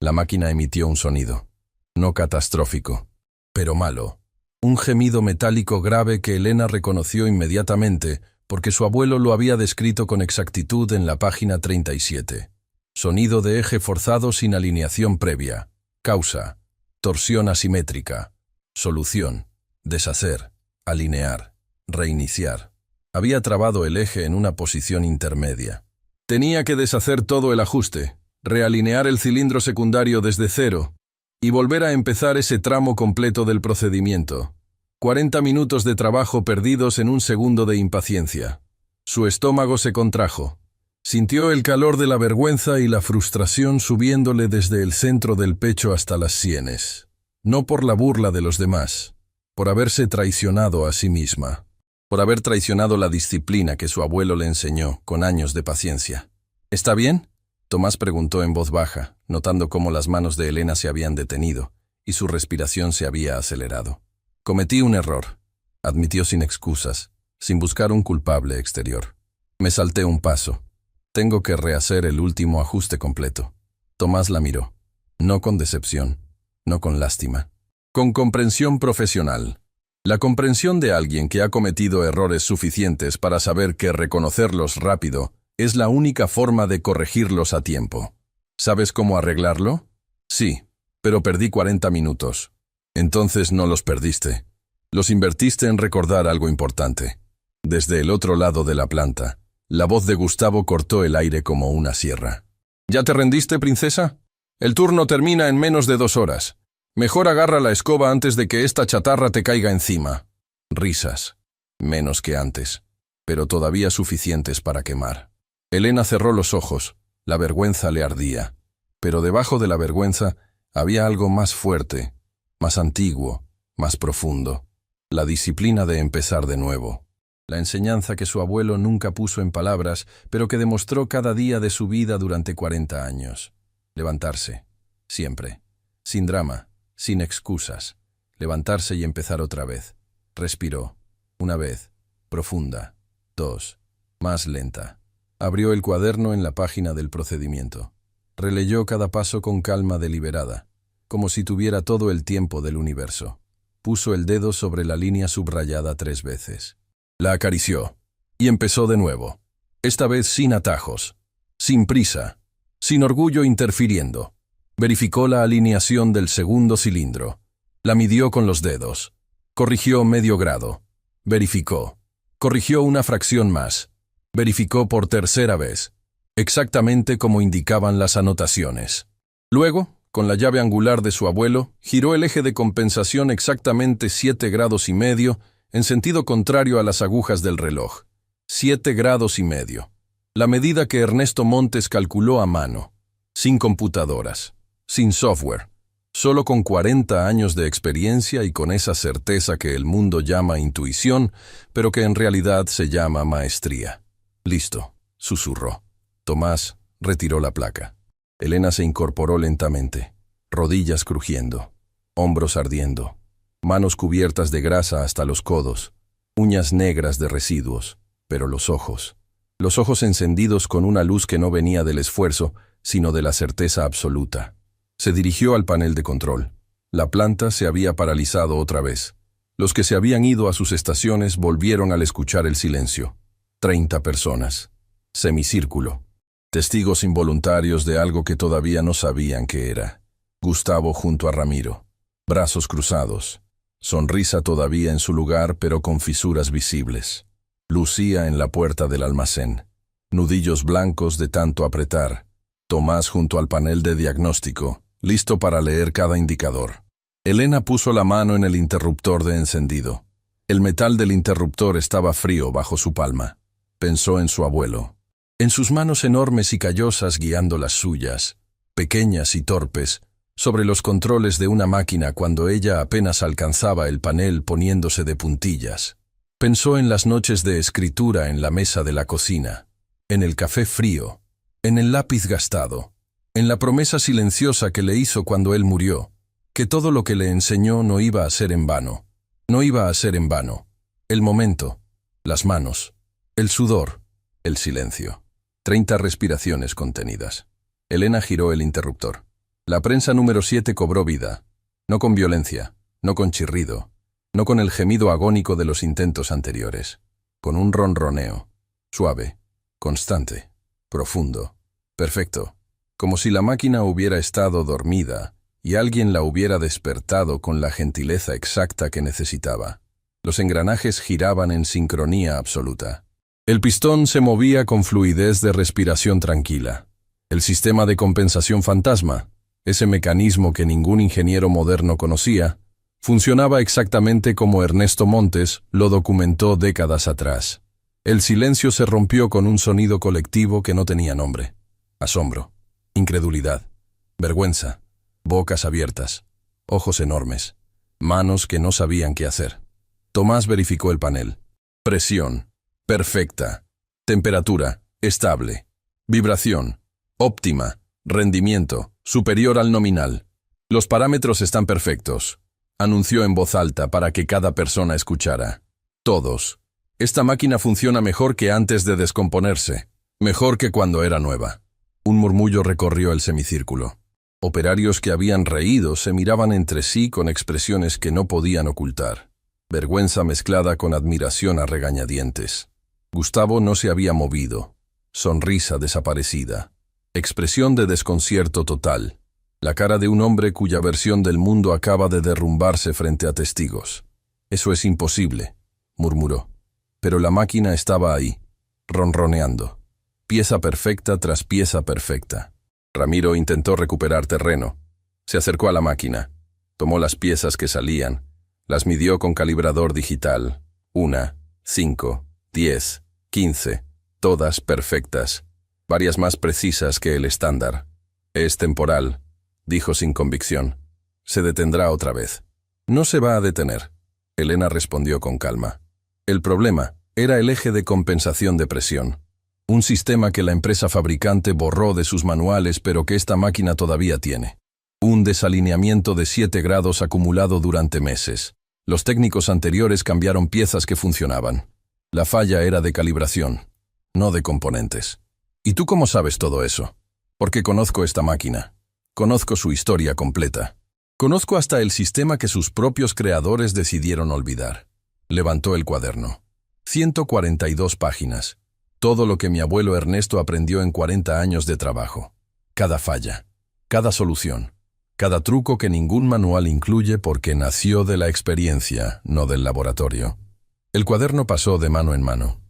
La máquina emitió un sonido, no catastrófico, pero malo. Un gemido metálico grave que Elena reconoció inmediatamente porque su abuelo lo había descrito con exactitud en la página 37. Sonido de eje forzado sin alineación previa. Causa: torsión asimétrica. Solución: deshacer, alinear, reiniciar. Había trabado el eje en una posición intermedia. Tenía que deshacer todo el ajuste, realinear el cilindro secundario desde cero y volver a empezar ese tramo completo del procedimiento. 40 minutos de trabajo perdidos en un segundo de impaciencia. Su estómago se contrajo. Sintió el calor de la vergüenza y la frustración subiéndole desde el centro del pecho hasta las sienes. No por la burla de los demás, por haberse traicionado a sí misma, por haber traicionado la disciplina que su abuelo le enseñó con años de paciencia. ¿Está bien?, Tomás preguntó en voz baja, notando cómo las manos de Elena se habían detenido y su respiración se había acelerado. Cometí un error, admitió sin excusas, sin buscar un culpable exterior. Me salté un paso. Tengo que rehacer el último ajuste completo. Tomás la miró, no con decepción, no con lástima, con comprensión profesional. La comprensión de alguien que ha cometido errores suficientes para saber que reconocerlos rápido es la única forma de corregirlos a tiempo. ¿Sabes cómo arreglarlo? Sí, pero perdí 40 minutos. Entonces no los perdiste. Los invertiste en recordar algo importante. Desde el otro lado de la planta, la voz de Gustavo cortó el aire como una sierra. ¿Ya te rendiste, princesa? El turno termina en menos de 2 horas. Mejor agarra la escoba antes de que esta chatarra te caiga encima. Risas. Menos que antes, pero todavía suficientes para quemar. Elena cerró los ojos. La vergüenza le ardía. Pero debajo de la vergüenza había algo más fuerte, más antiguo, más profundo. La disciplina de empezar de nuevo. La enseñanza que su abuelo nunca puso en palabras, pero que demostró cada día de su vida durante 40 años. Levantarse. Siempre. Sin drama, sin excusas. Levantarse y empezar otra vez. Respiró. Una vez. Profunda. 2. Más lenta. Abrió el cuaderno en la página del procedimiento. Releyó cada paso con calma deliberada, como si tuviera todo el tiempo del universo. Puso el dedo sobre la línea subrayada 3 veces. La acarició. Y empezó de nuevo. Esta vez sin atajos. Sin prisa. Sin orgullo interfiriendo. Verificó la alineación del segundo cilindro. La midió con los dedos. Corrigió medio grado. Verificó. Corrigió una fracción más. Verificó por tercera vez, exactamente como indicaban las anotaciones. Luego, con la llave angular de su abuelo, giró el eje de compensación exactamente 7,5 grados en sentido contrario a las agujas del reloj. 7,5 grados. La medida que Ernesto Montes calculó a mano, sin computadoras, sin software, solo con 40 años de experiencia y con esa certeza que el mundo llama intuición, pero que en realidad se llama maestría. Listo, susurró. Tomás retiró la placa. Elena se incorporó lentamente, rodillas crujiendo, hombros ardiendo, manos cubiertas de grasa hasta los codos, uñas negras de residuos, pero los ojos encendidos con una luz que no venía del esfuerzo, sino de la certeza absoluta. Se dirigió al panel de control. La planta se había paralizado otra vez. Los que se habían ido a sus estaciones volvieron al escuchar el silencio. 30 personas. Semicírculo. Testigos involuntarios de algo que todavía no sabían qué era. Gustavo junto a Ramiro. Brazos cruzados. Sonrisa todavía en su lugar, pero con fisuras visibles. Lucía en la puerta del almacén. Nudillos blancos de tanto apretar. Tomás junto al panel de diagnóstico, listo para leer cada indicador. Elena puso la mano en el interruptor de encendido. El metal del interruptor estaba frío bajo su palma. Pensó en su abuelo. En sus manos enormes y callosas guiando las suyas, pequeñas y torpes, sobre los controles de una máquina cuando ella apenas alcanzaba el panel poniéndose de puntillas. Pensó en las noches de escritura en la mesa de la cocina, en el café frío, en el lápiz gastado, en la promesa silenciosa que le hizo cuando él murió, que todo lo que le enseñó no iba a ser en vano. No iba a ser en vano. El momento, las manos, el sudor, el silencio. 30 respiraciones contenidas. Elena giró el interruptor. La prensa número 7 cobró vida. No con violencia, no con chirrido, no con el gemido agónico de los intentos anteriores. Con un ronroneo. Suave, constante, profundo, perfecto. Como si la máquina hubiera estado dormida y alguien la hubiera despertado con la gentileza exacta que necesitaba. Los engranajes giraban en sincronía absoluta. El pistón se movía con fluidez de respiración tranquila. El sistema de compensación fantasma, ese mecanismo que ningún ingeniero moderno conocía, funcionaba exactamente como Ernesto Montes lo documentó décadas atrás. El silencio se rompió con un sonido colectivo que no tenía nombre. Asombro, incredulidad, vergüenza, bocas abiertas, ojos enormes, manos que no sabían qué hacer. Tomás verificó el panel. Presión, perfecta. Temperatura, estable. Vibración, óptima. Rendimiento, superior al nominal. Los parámetros están perfectos, anunció en voz alta para que cada persona escuchara. Todos. Esta máquina funciona mejor que antes de descomponerse, mejor que cuando era nueva. Un murmullo recorrió el semicírculo. Operarios que habían reído se miraban entre sí con expresiones que no podían ocultar. Vergüenza mezclada con admiración a regañadientes. Gustavo no se había movido. Sonrisa desaparecida. Expresión de desconcierto total. La cara de un hombre cuya versión del mundo acaba de derrumbarse frente a testigos. «Eso es imposible», murmuró. Pero la máquina estaba ahí, ronroneando. Pieza perfecta tras pieza perfecta. Ramiro intentó recuperar terreno. Se acercó a la máquina. Tomó las piezas que salían. Las midió con calibrador digital. 1, 5, 10, 15. Todas perfectas. Varias más precisas que el estándar. «Es temporal», dijo sin convicción. «Se detendrá otra vez». «No se va a detener», Elena respondió con calma. El problema era el eje de compensación de presión. Un sistema que la empresa fabricante borró de sus manuales pero que esta máquina todavía tiene. Un desalineamiento de 7 grados acumulado durante meses. Los técnicos anteriores cambiaron piezas que funcionaban. La falla era de calibración, no de componentes. ¿Y tú cómo sabes todo eso? Porque conozco esta máquina. Conozco su historia completa. Conozco hasta el sistema que sus propios creadores decidieron olvidar. Levantó el cuaderno. 142 páginas. Todo lo que mi abuelo Ernesto aprendió en 40 años de trabajo. Cada falla, cada solución, cada truco que ningún manual incluye porque nació de la experiencia, no del laboratorio. El cuaderno pasó de mano en mano.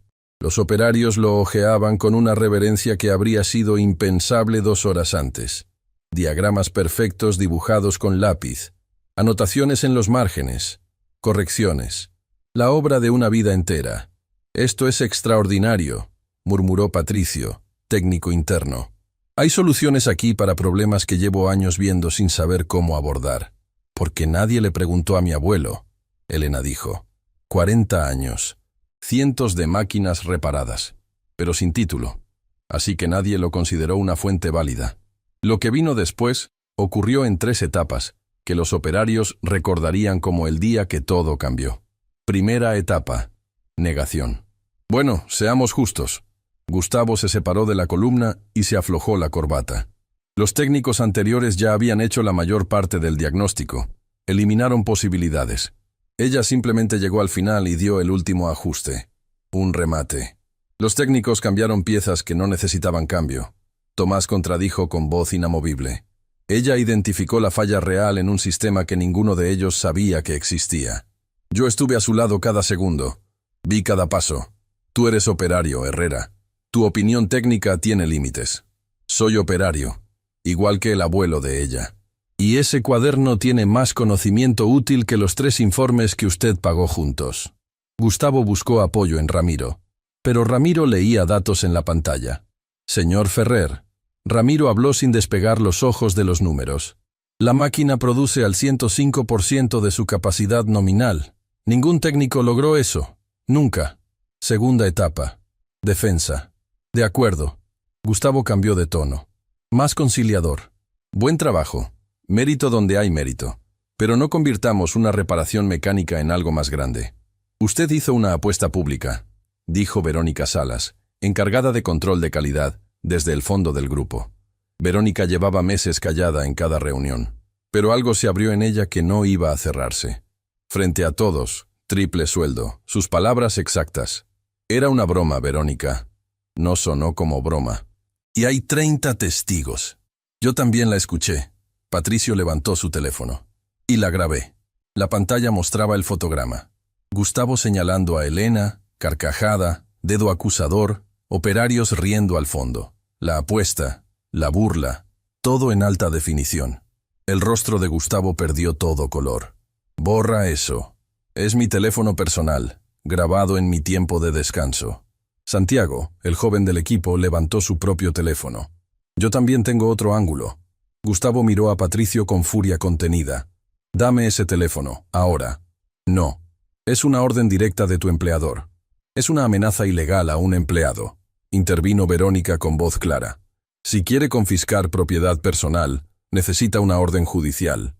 Los operarios lo hojeaban con una reverencia que habría sido impensable 2 horas antes. Diagramas perfectos dibujados con lápiz, anotaciones en los márgenes, correcciones. La obra de una vida entera. «Esto es extraordinario», murmuró Patricio, técnico interno. «Hay soluciones aquí para problemas que llevo años viendo sin saber cómo abordar. Porque nadie le preguntó a mi abuelo», Elena dijo. 40 años. Cientos de máquinas reparadas, pero sin título. Así que nadie lo consideró una fuente válida. Lo que vino después ocurrió en 3 etapas, que los operarios recordarían como el día que todo cambió. Primera etapa. Negación. Bueno, seamos justos. Gustavo se separó de la columna y se aflojó la corbata. Los técnicos anteriores ya habían hecho la mayor parte del diagnóstico. Eliminaron posibilidades. Ella simplemente llegó al final y dio el último ajuste. Un remate. Los técnicos cambiaron piezas que no necesitaban cambio. Tomás contradijo con voz inamovible. Ella identificó la falla real en un sistema que ninguno de ellos sabía que existía. Yo estuve a su lado cada segundo. Vi cada paso. Tú eres operario, Herrera. Tu opinión técnica tiene límites. Soy operario, igual que el abuelo de ella. Y ese cuaderno tiene más conocimiento útil que los 3 informes que usted pagó juntos. Gustavo buscó apoyo en Ramiro, pero Ramiro leía datos en la pantalla. Señor Ferrer, Ramiro habló sin despegar los ojos de los números. La máquina produce al 105% de su capacidad nominal. Ningún técnico logró eso. Nunca. Segunda etapa. Defensa. De acuerdo. Gustavo cambió de tono. Más conciliador. Buen trabajo. Mérito donde hay mérito. Pero no convirtamos una reparación mecánica en algo más grande. Usted hizo una apuesta pública. dijo Verónica Salas, encargada de control de calidad, desde el fondo del grupo. Verónica llevaba meses callada en cada reunión, pero algo se abrió en ella que no iba a cerrarse. Frente a todos, triple sueldo, sus palabras exactas. Era una broma, Verónica. No sonó como broma. Y hay 30 testigos. Yo también la escuché. Patricio levantó su teléfono. Y la grabé. La pantalla mostraba el fotograma. Gustavo señalando a Elena, carcajada, dedo acusador, operarios riendo al fondo. La apuesta, la burla, todo en alta definición. El rostro de Gustavo perdió todo color. Borra eso. Es mi teléfono personal, grabado en mi tiempo de descanso. Santiago, el joven del equipo, levantó su propio teléfono. Yo también tengo otro ángulo. Gustavo miró a Patricio con furia contenida. Dame ese teléfono, ahora. No. Es una orden directa de tu empleador. Es una amenaza ilegal a un empleado. Intervino Verónica con voz clara. Si quiere confiscar propiedad personal, necesita una orden judicial.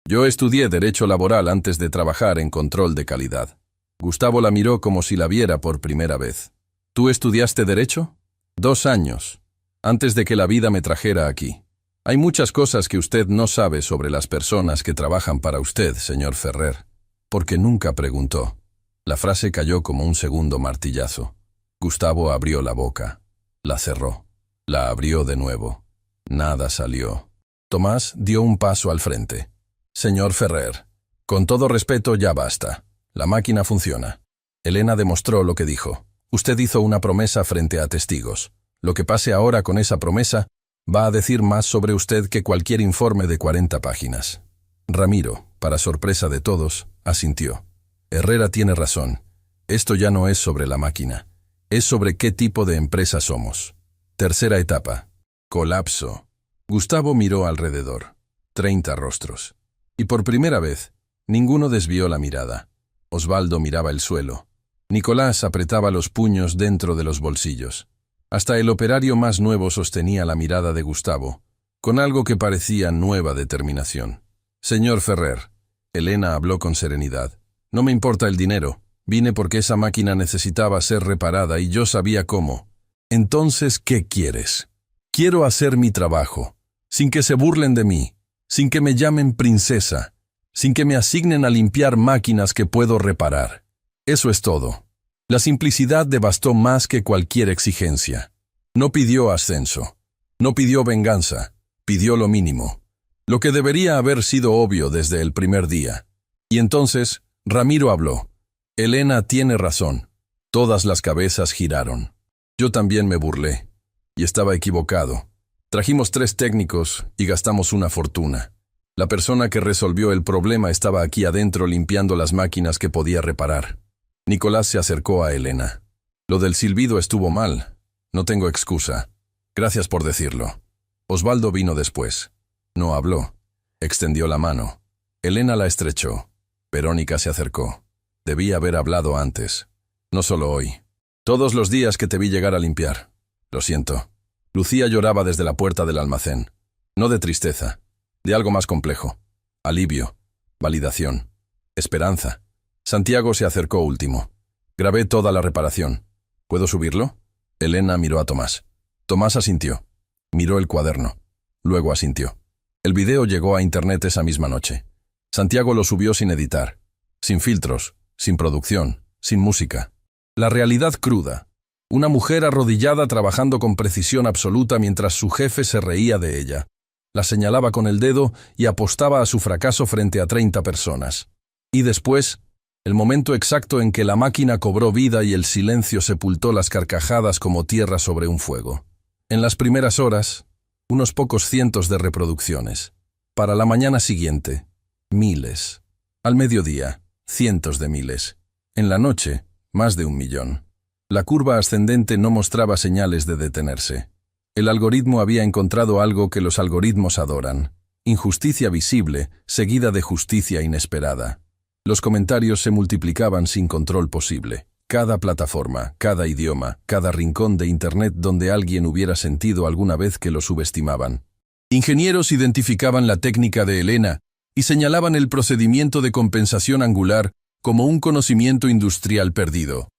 Yo estudié Derecho Laboral antes de trabajar en control de calidad. Gustavo la miró como si la viera por primera vez. ¿Tú estudiaste Derecho? 2 años, antes de que la vida me trajera aquí. Hay muchas cosas que usted no sabe sobre las personas que trabajan para usted, señor Ferrer, porque nunca preguntó. La frase cayó como un segundo martillazo. Gustavo abrió la boca. La cerró. La abrió de nuevo. Nada salió. Tomás dio un paso al frente. Señor Ferrer, con todo respeto, ya basta. La máquina funciona. Elena demostró lo que dijo. Usted hizo una promesa frente a testigos. Lo que pase ahora con esa promesa va a decir más sobre usted que cualquier informe de 40 páginas. Ramiro, para sorpresa de todos, asintió. Herrera tiene razón. Esto ya no es sobre la máquina. Es sobre qué tipo de empresa somos. Tercera etapa. Colapso. Gustavo miró alrededor. 30 rostros. Y por primera vez, ninguno desvió la mirada. Osvaldo miraba el suelo. Nicolás apretaba los puños dentro de los bolsillos. Hasta el operario más nuevo sostenía la mirada de Gustavo, con algo que parecía nueva determinación. Señor Ferrer, Elena habló con serenidad. No me importa el dinero. Vine porque esa máquina necesitaba ser reparada y yo sabía cómo. Entonces, ¿qué quieres? Quiero hacer mi trabajo, sin que se burlen de mí, sin que me llamen princesa, sin que me asignen a limpiar máquinas que puedo reparar. Eso es todo. La simplicidad devastó más que cualquier exigencia. No pidió ascenso, no pidió venganza, pidió lo mínimo, lo que debería haber sido obvio desde el primer día. Y entonces, Ramiro habló. Elena tiene razón. Todas las cabezas giraron. Yo también me burlé. Y estaba equivocado. Trajimos 3 técnicos y gastamos una fortuna. La persona que resolvió el problema estaba aquí adentro limpiando las máquinas que podía reparar. Nicolás se acercó a Elena. Lo del silbido estuvo mal. No tengo excusa. Gracias por decirlo. Osvaldo vino después. No habló. Extendió la mano. Elena la estrechó. Verónica se acercó. Debí haber hablado antes. No solo hoy. Todos los días que te vi llegar a limpiar. Lo siento. Lucía lloraba desde la puerta del almacén. No de tristeza. De algo más complejo. Alivio. Validación. Esperanza. Santiago se acercó último. Grabé toda la reparación. ¿Puedo subirlo? Elena miró a Tomás. Tomás asintió. Miró el cuaderno. Luego asintió. El video llegó a internet esa misma noche. Santiago lo subió sin editar. Sin filtros, sin producción, sin música. La realidad cruda. Una mujer arrodillada trabajando con precisión absoluta mientras su jefe se reía de ella. La señalaba con el dedo y apostaba a su fracaso frente a 30 personas. Y después, el momento exacto en que la máquina cobró vida y el silencio sepultó las carcajadas como tierra sobre un fuego. En las primeras horas, unos pocos cientos de reproducciones. Para la mañana siguiente, miles. Al mediodía, cientos de miles. En la noche, más de 1 millón. La curva ascendente no mostraba señales de detenerse. El algoritmo había encontrado algo que los algoritmos adoran. Injusticia visible, seguida de justicia inesperada. Los comentarios se multiplicaban sin control posible. Cada plataforma, cada idioma, cada rincón de Internet donde alguien hubiera sentido alguna vez que lo subestimaban. Ingenieros identificaban la técnica de Elena y señalaban el procedimiento de compensación angular como un conocimiento industrial perdido.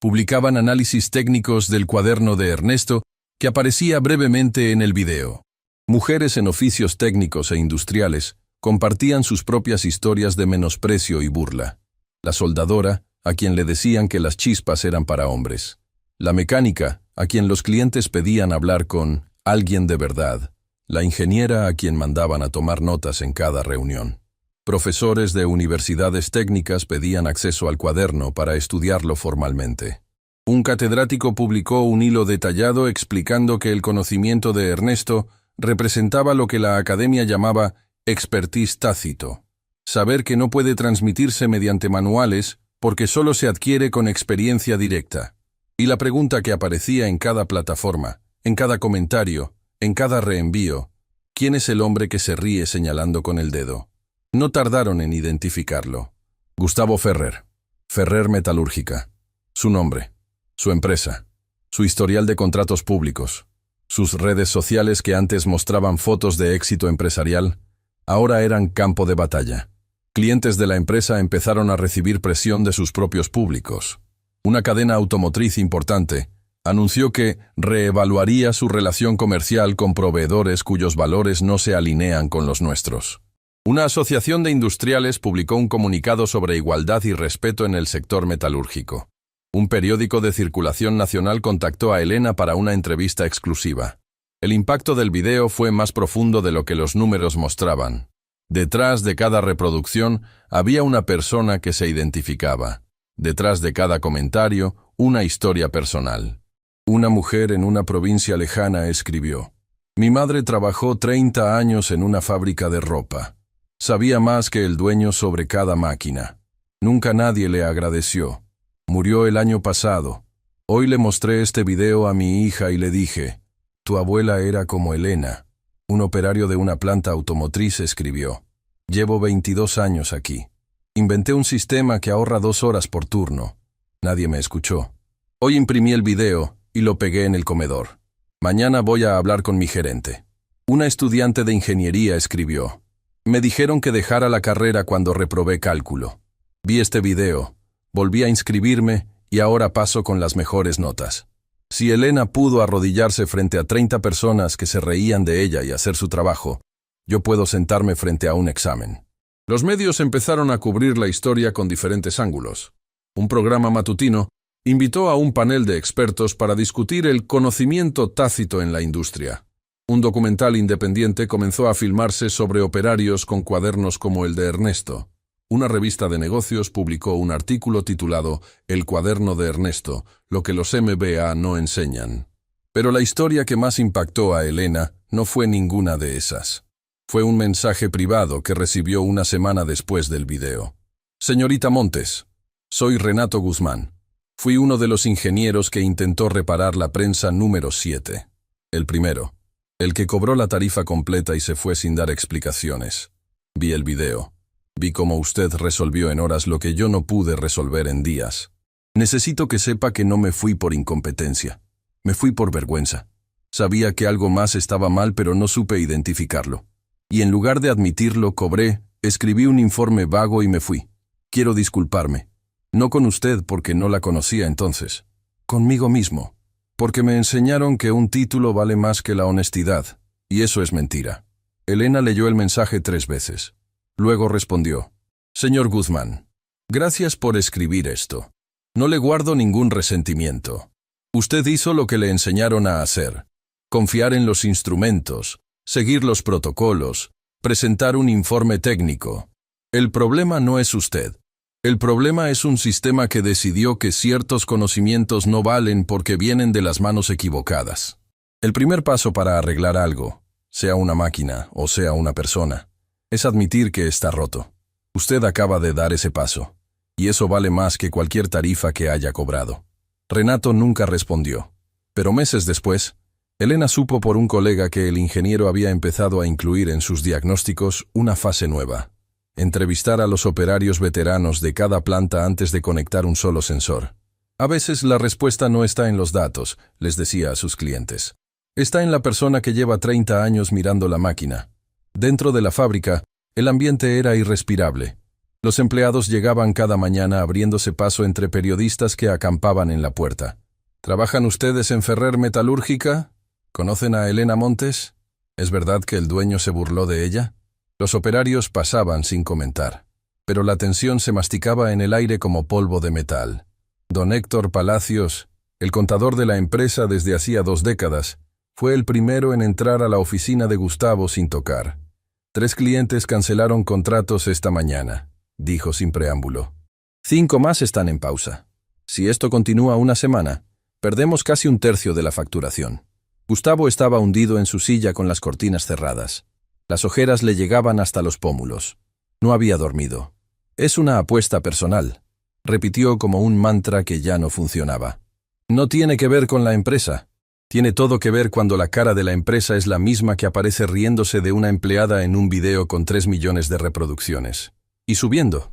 Publicaban análisis técnicos del cuaderno de Ernesto que aparecía brevemente en el video. Mujeres en oficios técnicos e industriales compartían sus propias historias de menosprecio y burla. La soldadora, a quien le decían que las chispas eran para hombres. La mecánica, a quien los clientes pedían hablar con alguien de verdad. La ingeniera, a quien mandaban a tomar notas en cada reunión. Profesores de universidades técnicas pedían acceso al cuaderno para estudiarlo formalmente. Un catedrático publicó un hilo detallado explicando que el conocimiento de Ernesto representaba lo que la academia llamaba expertise tácito. Saber que no puede transmitirse mediante manuales porque solo se adquiere con experiencia directa. Y la pregunta que aparecía en cada plataforma, en cada comentario, en cada reenvío: ¿quién es el hombre que se ríe señalando con el dedo? No tardaron en identificarlo. Gustavo Ferrer. Ferrer Metalúrgica. Su nombre, su empresa, su historial de contratos públicos, sus redes sociales que antes mostraban fotos de éxito empresarial, ahora eran campo de batalla. Clientes de la empresa empezaron a recibir presión de sus propios públicos. Una cadena automotriz importante anunció que reevaluaría su relación comercial con proveedores cuyos valores no se alinean con los nuestros. Una asociación de industriales publicó un comunicado sobre igualdad y respeto en el sector metalúrgico. Un periódico de circulación nacional contactó a Elena para una entrevista exclusiva. El impacto del video fue más profundo de lo que los números mostraban. Detrás de cada reproducción había una persona que se identificaba. Detrás de cada comentario, una historia personal. Una mujer en una provincia lejana escribió: «Mi madre trabajó 30 años en una fábrica de ropa. Sabía más que el dueño sobre cada máquina. Nunca nadie le agradeció. Murió el año pasado. Hoy le mostré este video a mi hija y le dije: tu abuela era como Elena». Un operario de una planta automotriz escribió: «Llevo 22 años aquí. Inventé un sistema que ahorra 2 horas por turno. Nadie me escuchó. Hoy imprimí el video y lo pegué en el comedor. Mañana voy a hablar con mi gerente». Una estudiante de ingeniería escribió: «Me dijeron que dejara la carrera cuando reprobé cálculo. Vi este video, volví a inscribirme y ahora paso con las mejores notas». Si Elena pudo arrodillarse frente a 30 personas que se reían de ella y hacer su trabajo, yo puedo sentarme frente a un examen. Los medios empezaron a cubrir la historia con diferentes ángulos. Un programa matutino invitó a un panel de expertos para discutir el conocimiento tácito en la industria. Un documental independiente comenzó a filmarse sobre operarios con cuadernos como el de Ernesto. Una revista de negocios publicó un artículo titulado «El cuaderno de Ernesto, lo que los MBA no enseñan». Pero la historia que más impactó a Elena no fue ninguna de esas. Fue un mensaje privado que recibió una semana después del video. «Señorita Montes, soy Renato Guzmán. Fui uno de los ingenieros que intentó reparar la prensa número 7. El primero. El que cobró la tarifa completa y se fue sin dar explicaciones. Vi el video. Vi cómo usted resolvió en horas lo que yo no pude resolver en días. Necesito que sepa que no me fui por incompetencia. Me fui por vergüenza. Sabía que algo más estaba mal, pero no supe identificarlo. Y en lugar de admitirlo, cobré, escribí un informe vago y me fui. Quiero disculparme. No con usted porque no la conocía entonces. Conmigo mismo. Porque me enseñaron que un título vale más que la honestidad. Y eso es mentira». Elena leyó el mensaje 3 veces. Luego respondió: «Señor Guzmán, gracias por escribir esto. No le guardo ningún resentimiento. Usted hizo lo que le enseñaron a hacer. Confiar en los instrumentos, seguir los protocolos, presentar un informe técnico. El problema no es usted. El problema es un sistema que decidió que ciertos conocimientos no valen porque vienen de las manos equivocadas. El primer paso para arreglar algo, sea una máquina o sea una persona, es admitir que está roto. Usted acaba de dar ese paso, y eso vale más que cualquier tarifa que haya cobrado». Renato nunca respondió, pero meses después, Elena supo por un colega que el ingeniero había empezado a incluir en sus diagnósticos una fase nueva: entrevistar a los operarios veteranos de cada planta antes de conectar un solo sensor. «A veces la respuesta no está en los datos», les decía a sus clientes. «Está en la persona que lleva 30 años mirando la máquina». Dentro de la fábrica, el ambiente era irrespirable. Los empleados llegaban cada mañana abriéndose paso entre periodistas que acampaban en la puerta. ¿Trabajan ustedes en Ferrer Metalúrgica? ¿Conocen a Elena Montes? ¿Es verdad que el dueño se burló de ella? Los operarios pasaban sin comentar, pero la tensión se masticaba en el aire como polvo de metal. Don Héctor Palacios, el contador de la empresa desde hacía 2 décadas, fue el primero en entrar a la oficina de Gustavo sin tocar. 3 clientes cancelaron contratos esta mañana, dijo sin preámbulo. 5 más están en pausa. Si esto continúa una semana, perdemos casi 1/3 de la facturación. Gustavo estaba hundido en su silla con las cortinas cerradas. Las ojeras le llegaban hasta los pómulos. No había dormido. Es una apuesta personal, repitió como un mantra que ya no funcionaba. No tiene que ver con la empresa. Tiene todo que ver cuando la cara de la empresa es la misma que aparece riéndose de una empleada en un video con 3 millones de reproducciones. Y subiendo.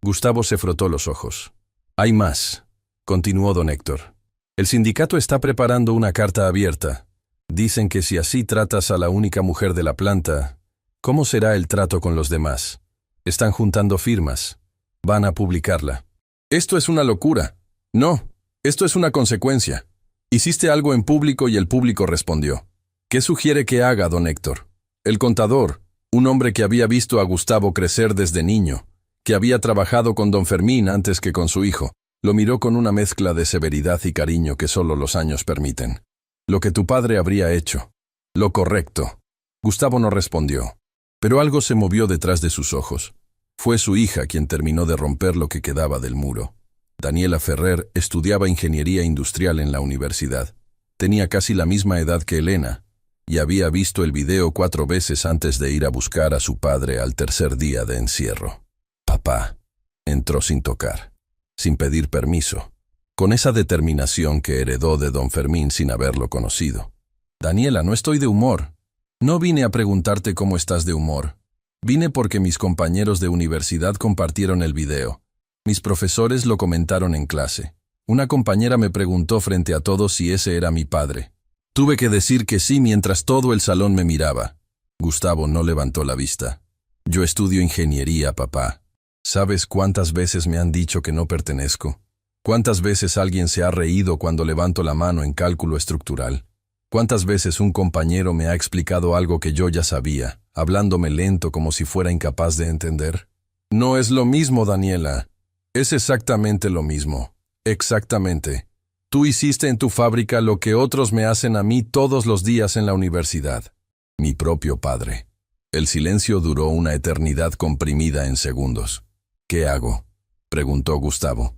Gustavo se frotó los ojos. Hay más, continuó don Héctor. El sindicato está preparando una carta abierta. Dicen que si así tratas a la única mujer de la planta, ¿cómo será el trato con los demás? Están juntando firmas. Van a publicarla. Esto es una locura. No, esto es una consecuencia. Hiciste algo en público y el público respondió. ¿Qué sugiere que haga, don Héctor? El contador, un hombre que había visto a Gustavo crecer desde niño, que había trabajado con don Fermín antes que con su hijo, lo miró con una mezcla de severidad y cariño que solo los años permiten. Lo que tu padre habría hecho. Lo correcto. Gustavo no respondió, pero algo se movió detrás de sus ojos. Fue su hija quien terminó de romper lo que quedaba del muro. Daniela Ferrer estudiaba ingeniería industrial en la universidad. Tenía casi la misma edad que Elena, y había visto el video 4 veces antes de ir a buscar a su padre al tercer día de encierro. Papá. Entró sin tocar, sin pedir permiso, con esa determinación que heredó de don Fermín sin haberlo conocido. Daniela, no estoy de humor. No vine a preguntarte cómo estás de humor. Vine porque mis compañeros de universidad compartieron el video. Mis profesores lo comentaron en clase. Una compañera me preguntó frente a todos si ese era mi padre. Tuve que decir que sí mientras todo el salón me miraba. Gustavo no levantó la vista. Yo estudio ingeniería, papá. ¿Sabes cuántas veces me han dicho que no pertenezco? ¿Cuántas veces alguien se ha reído cuando levanto la mano en cálculo estructural? ¿Cuántas veces un compañero me ha explicado algo que yo ya sabía, hablándome lento como si fuera incapaz de entender? No es lo mismo, Daniela. Es exactamente lo mismo. Exactamente. Tú hiciste en tu fábrica lo que otros me hacen a mí todos los días en la universidad. Mi propio padre. El silencio duró una eternidad comprimida en segundos. ¿Qué hago?, preguntó Gustavo.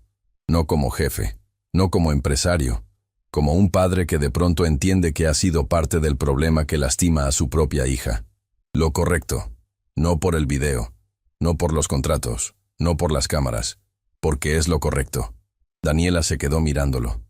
No como jefe, no como empresario, como un padre que de pronto entiende que ha sido parte del problema que lastima a su propia hija. Lo correcto, no por el video, no por los contratos, no por las cámaras, porque es lo correcto. Daniela se quedó mirándolo.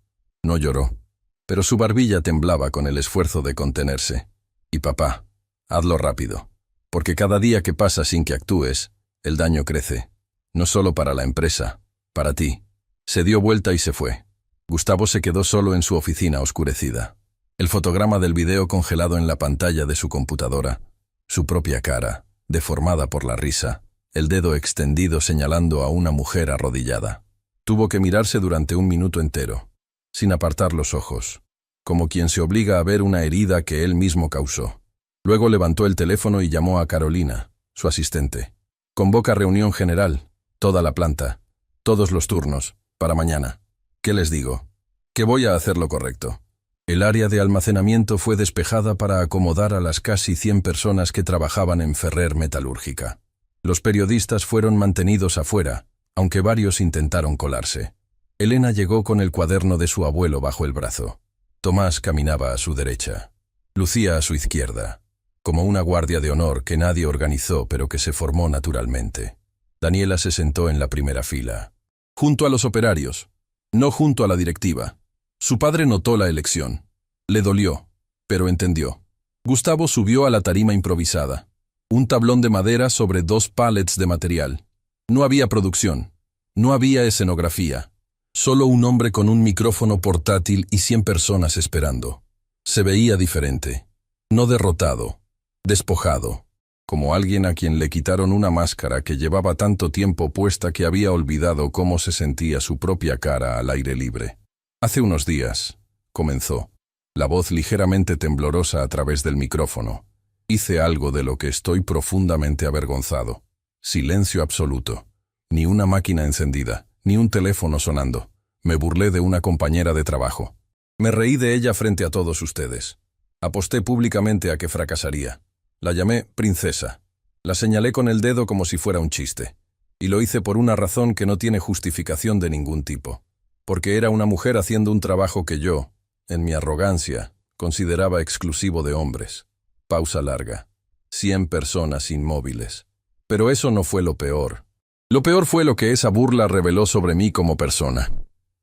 No lloró, pero su barbilla temblaba con el esfuerzo de contenerse. Y papá, hazlo rápido, porque cada día que pasa sin que actúes, el daño crece. No solo para la empresa, para ti. Se dio vuelta y se fue. Gustavo se quedó solo en su oficina oscurecida. El fotograma del video congelado en la pantalla de su computadora, su propia cara, deformada por la risa, el dedo extendido señalando a una mujer arrodillada. Tuvo que mirarse durante 1 minuto entero, sin apartar los ojos, como quien se obliga a ver una herida que él mismo causó. Luego levantó el teléfono y llamó a Carolina, su asistente. Convoca reunión general, toda la planta, todos los turnos, para mañana. ¿Qué les digo? Que voy a hacer lo correcto. El área de almacenamiento fue despejada para acomodar a las casi 100 personas que trabajaban en Ferrer Metalúrgica. Los periodistas fueron mantenidos afuera, aunque varios intentaron colarse. Elena llegó con el cuaderno de su abuelo bajo el brazo. Tomás caminaba a su derecha. Lucía a su izquierda, como una guardia de honor que nadie organizó pero que se formó naturalmente. Daniela se sentó en la primera fila, junto a los operarios, no junto a la directiva. Su padre notó la elección. Le dolió, pero entendió. Gustavo subió a la tarima improvisada. Un tablón de madera sobre 2 pallets de material. No había producción. No había escenografía. Solo un hombre con un micrófono portátil y 100 personas esperando. Se veía diferente. No derrotado. Despojado. como alguien a quien le quitaron una máscara que llevaba tanto tiempo puesta que había olvidado cómo se sentía su propia cara al aire libre. Hace unos días, comenzó, la voz ligeramente temblorosa a través del micrófono. Hice algo de lo que estoy profundamente avergonzado. Silencio absoluto. Ni una máquina encendida, ni un teléfono sonando. Me burlé de una compañera de trabajo. Me reí de ella frente a todos ustedes. Aposté públicamente a que fracasaría. La llamé princesa. La señalé con el dedo como si fuera un chiste. Y lo hice por una razón que no tiene justificación de ningún tipo. Porque era una mujer haciendo un trabajo que yo, en mi arrogancia, consideraba exclusivo de hombres. Pausa larga. 100 personas inmóviles. Pero eso no fue lo peor. Lo peor fue lo que esa burla reveló sobre mí como persona.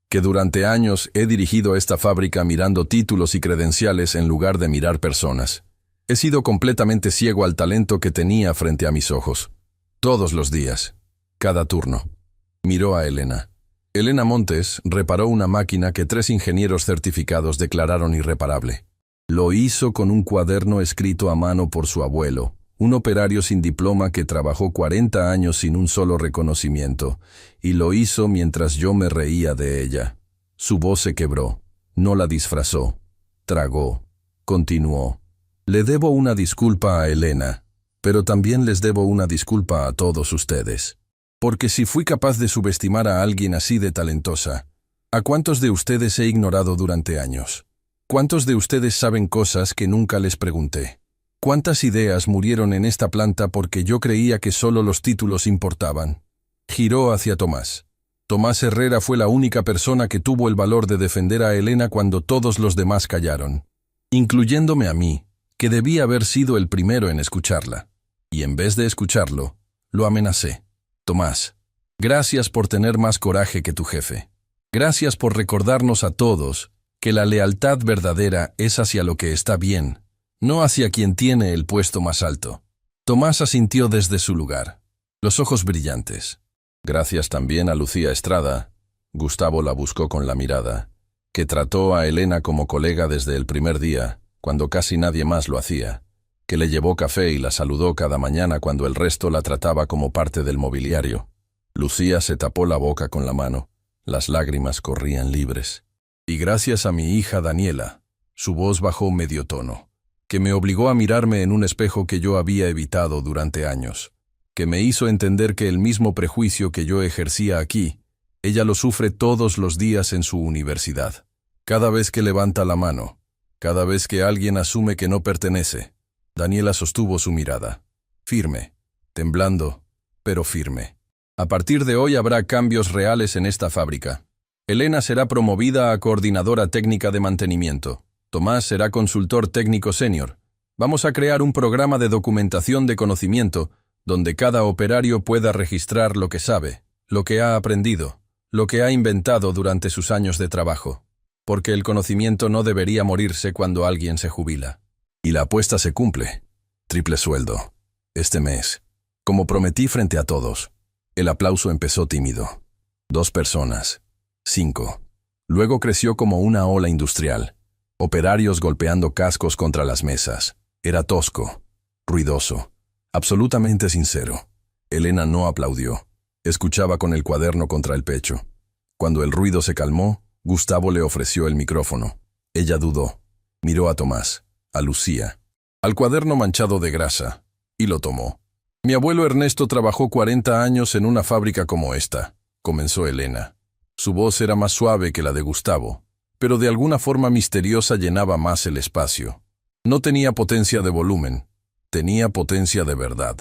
Que durante años he dirigido esta fábrica mirando títulos y credenciales en lugar de mirar personas. He sido completamente ciego al talento que tenía frente a mis ojos. Todos los días. Cada turno. Miró a Elena. Elena Montes reparó una máquina que 3 ingenieros certificados declararon irreparable. Lo hizo con un cuaderno escrito a mano por su abuelo, un operario sin diploma que trabajó 40 años sin un solo reconocimiento, y lo hizo mientras yo me reía de ella. Su voz se quebró, no la disfrazó, tragó, continuó. Le debo una disculpa a Elena, pero también les debo una disculpa a todos ustedes. Porque si fui capaz de subestimar a alguien así de talentosa, ¿a cuántos de ustedes he ignorado durante años? ¿Cuántos de ustedes saben cosas que nunca les pregunté? ¿Cuántas ideas murieron en esta planta porque yo creía que solo los títulos importaban? Giró hacia Tomás. Tomás Herrera fue la única persona que tuvo el valor de defender a Elena cuando todos los demás callaron, incluyéndome a mí, que debía haber sido el primero en escucharla. Y en vez de escucharlo, lo amenacé. Tomás, gracias por tener más coraje que tu jefe. Gracias por recordarnos a todos que la lealtad verdadera es hacia lo que está bien, no hacia quien tiene el puesto más alto. Tomás asintió desde su lugar, los ojos brillantes. Gracias también a Lucía Estrada, Gustavo la buscó con la mirada, que trató a Elena como colega desde el primer día, cuando casi nadie más lo hacía, que le llevó café y la saludó cada mañana cuando el resto la trataba como parte del mobiliario. Lucía se tapó la boca con la mano, las lágrimas corrían libres. Y gracias a mi hija Daniela, su voz bajó medio tono, que me obligó a mirarme en un espejo que yo había evitado durante años, que me hizo entender que el mismo prejuicio que yo ejercía aquí, ella lo sufre todos los días en su universidad. Cada vez que levanta la mano, cada vez que alguien asume que no pertenece, Daniela sostuvo su mirada, firme, temblando, pero firme. A partir de hoy habrá cambios reales en esta fábrica. Elena será promovida a coordinadora técnica de mantenimiento. Tomás será consultor técnico senior. Vamos a crear un programa de documentación de conocimiento donde cada operario pueda registrar lo que sabe, lo que ha aprendido, lo que ha inventado durante sus años de trabajo. Porque el conocimiento no debería morirse cuando alguien se jubila. Y la apuesta se cumple. Triple sueldo. Este mes. Como prometí frente a todos. El aplauso empezó tímido. 2 personas. 5. Luego creció como una ola industrial. Operarios golpeando cascos contra las mesas. Era tosco. Ruidoso. Absolutamente sincero. Elena no aplaudió. Escuchaba con el cuaderno contra el pecho. Cuando el ruido se calmó, Gustavo le ofreció el micrófono. Ella dudó. Miró a Tomás, a Lucía, al cuaderno manchado de grasa, y lo tomó. Mi abuelo Ernesto trabajó 40 años en una fábrica como esta, comenzó Elena. Su voz era más suave que la de Gustavo, pero de alguna forma misteriosa llenaba más el espacio. No tenía potencia de volumen, tenía potencia de verdad.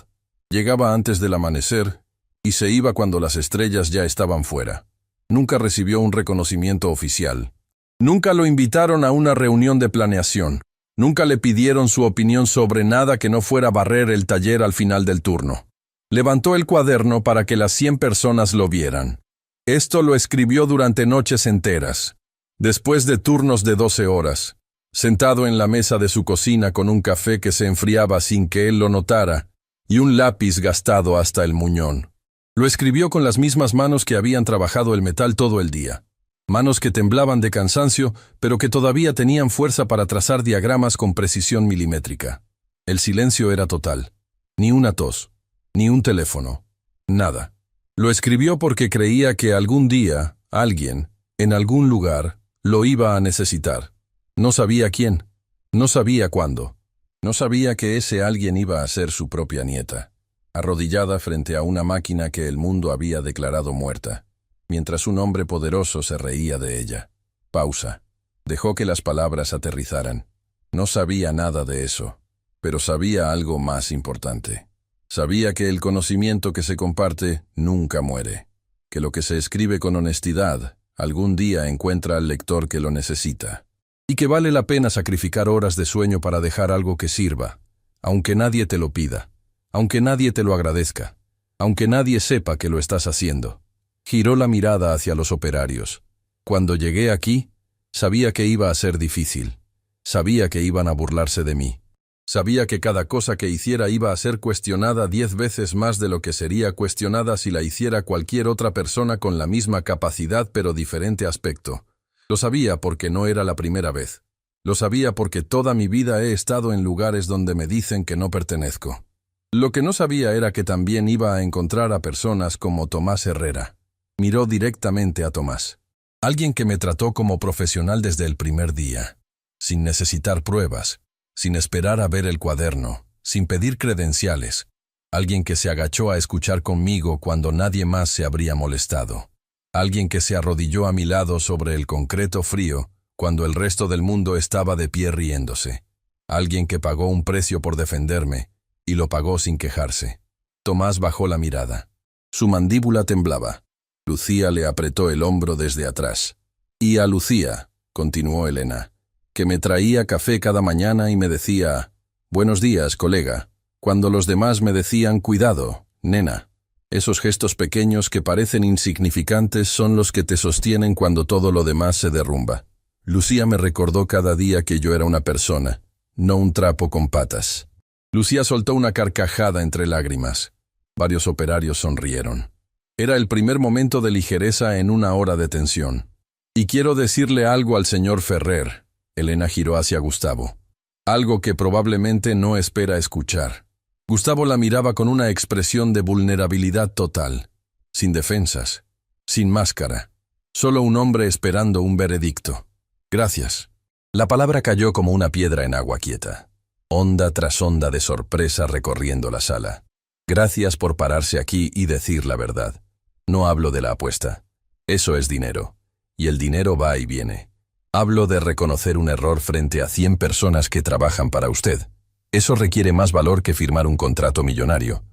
Llegaba antes del amanecer y se iba cuando las estrellas ya estaban fuera. Nunca recibió un reconocimiento oficial. Nunca lo invitaron a una reunión de planeación. Nunca le pidieron su opinión sobre nada que no fuera barrer el taller al final del turno. Levantó el cuaderno para que las 100 personas lo vieran. Esto lo escribió durante noches enteras, después de turnos de 12 horas, sentado en la mesa de su cocina con un café que se enfriaba sin que él lo notara y un lápiz gastado hasta el muñón. Lo escribió con las mismas manos que habían trabajado el metal todo el día. Manos que temblaban de cansancio, pero que todavía tenían fuerza para trazar diagramas con precisión milimétrica. El silencio era total. Ni una tos, ni un teléfono, nada. Lo escribió porque creía que algún día, alguien, en algún lugar, lo iba a necesitar. No sabía quién, no sabía cuándo, no sabía que ese alguien iba a ser su propia nieta, arrodillada frente a una máquina que el mundo había declarado muerta, mientras un hombre poderoso se reía de ella. Pausa. Dejó que las palabras aterrizaran. No sabía nada de eso, pero sabía algo más importante. Sabía que el conocimiento que se comparte nunca muere, que lo que se escribe con honestidad algún día encuentra al lector que lo necesita, y que vale la pena sacrificar horas de sueño para dejar algo que sirva, aunque nadie te lo pida, aunque nadie te lo agradezca, aunque nadie sepa que lo estás haciendo. Giró la mirada hacia los operarios. Cuando llegué aquí, sabía que iba a ser difícil. Sabía que iban a burlarse de mí. Sabía que cada cosa que hiciera iba a ser cuestionada 10 veces más de lo que sería cuestionada si la hiciera cualquier otra persona con la misma capacidad pero diferente aspecto. Lo sabía porque no era la primera vez. Lo sabía porque toda mi vida he estado en lugares donde me dicen que no pertenezco. Lo que no sabía era que también iba a encontrar a personas como Tomás Herrera. Miró directamente a Tomás. Alguien que me trató como profesional desde el primer día, sin necesitar pruebas, sin esperar a ver el cuaderno, sin pedir credenciales. Alguien que se agachó a escuchar conmigo cuando nadie más se habría molestado. Alguien que se arrodilló a mi lado sobre el concreto frío cuando el resto del mundo estaba de pie riéndose. Alguien que pagó un precio por defenderme, y lo pagó sin quejarse. Tomás bajó la mirada. Su mandíbula temblaba. Lucía le apretó el hombro desde atrás. Y a Lucía, continuó Elena, que me traía café cada mañana y me decía, «Buenos días, colega», cuando los demás me decían, «Cuidado, nena». Esos gestos pequeños que parecen insignificantes son los que te sostienen cuando todo lo demás se derrumba. Lucía me recordó cada día que yo era una persona, no un trapo con patas. Lucía soltó una carcajada entre lágrimas. Varios operarios sonrieron. Era el primer momento de ligereza en una hora de tensión. «Y quiero decirle algo al señor Ferrer», Elena giró hacia Gustavo. Algo que probablemente no espera escuchar. Gustavo la miraba con una expresión de vulnerabilidad total, sin defensas, sin máscara. Solo un hombre esperando un veredicto. «Gracias». La palabra cayó como una piedra en agua quieta. Onda tras onda de sorpresa recorriendo la sala. «Gracias por pararse aquí y decir la verdad. No hablo de la apuesta. Eso es dinero. Y el dinero va y viene. Hablo de reconocer un error frente a 100 personas que trabajan para usted. Eso requiere más valor que firmar un contrato millonario.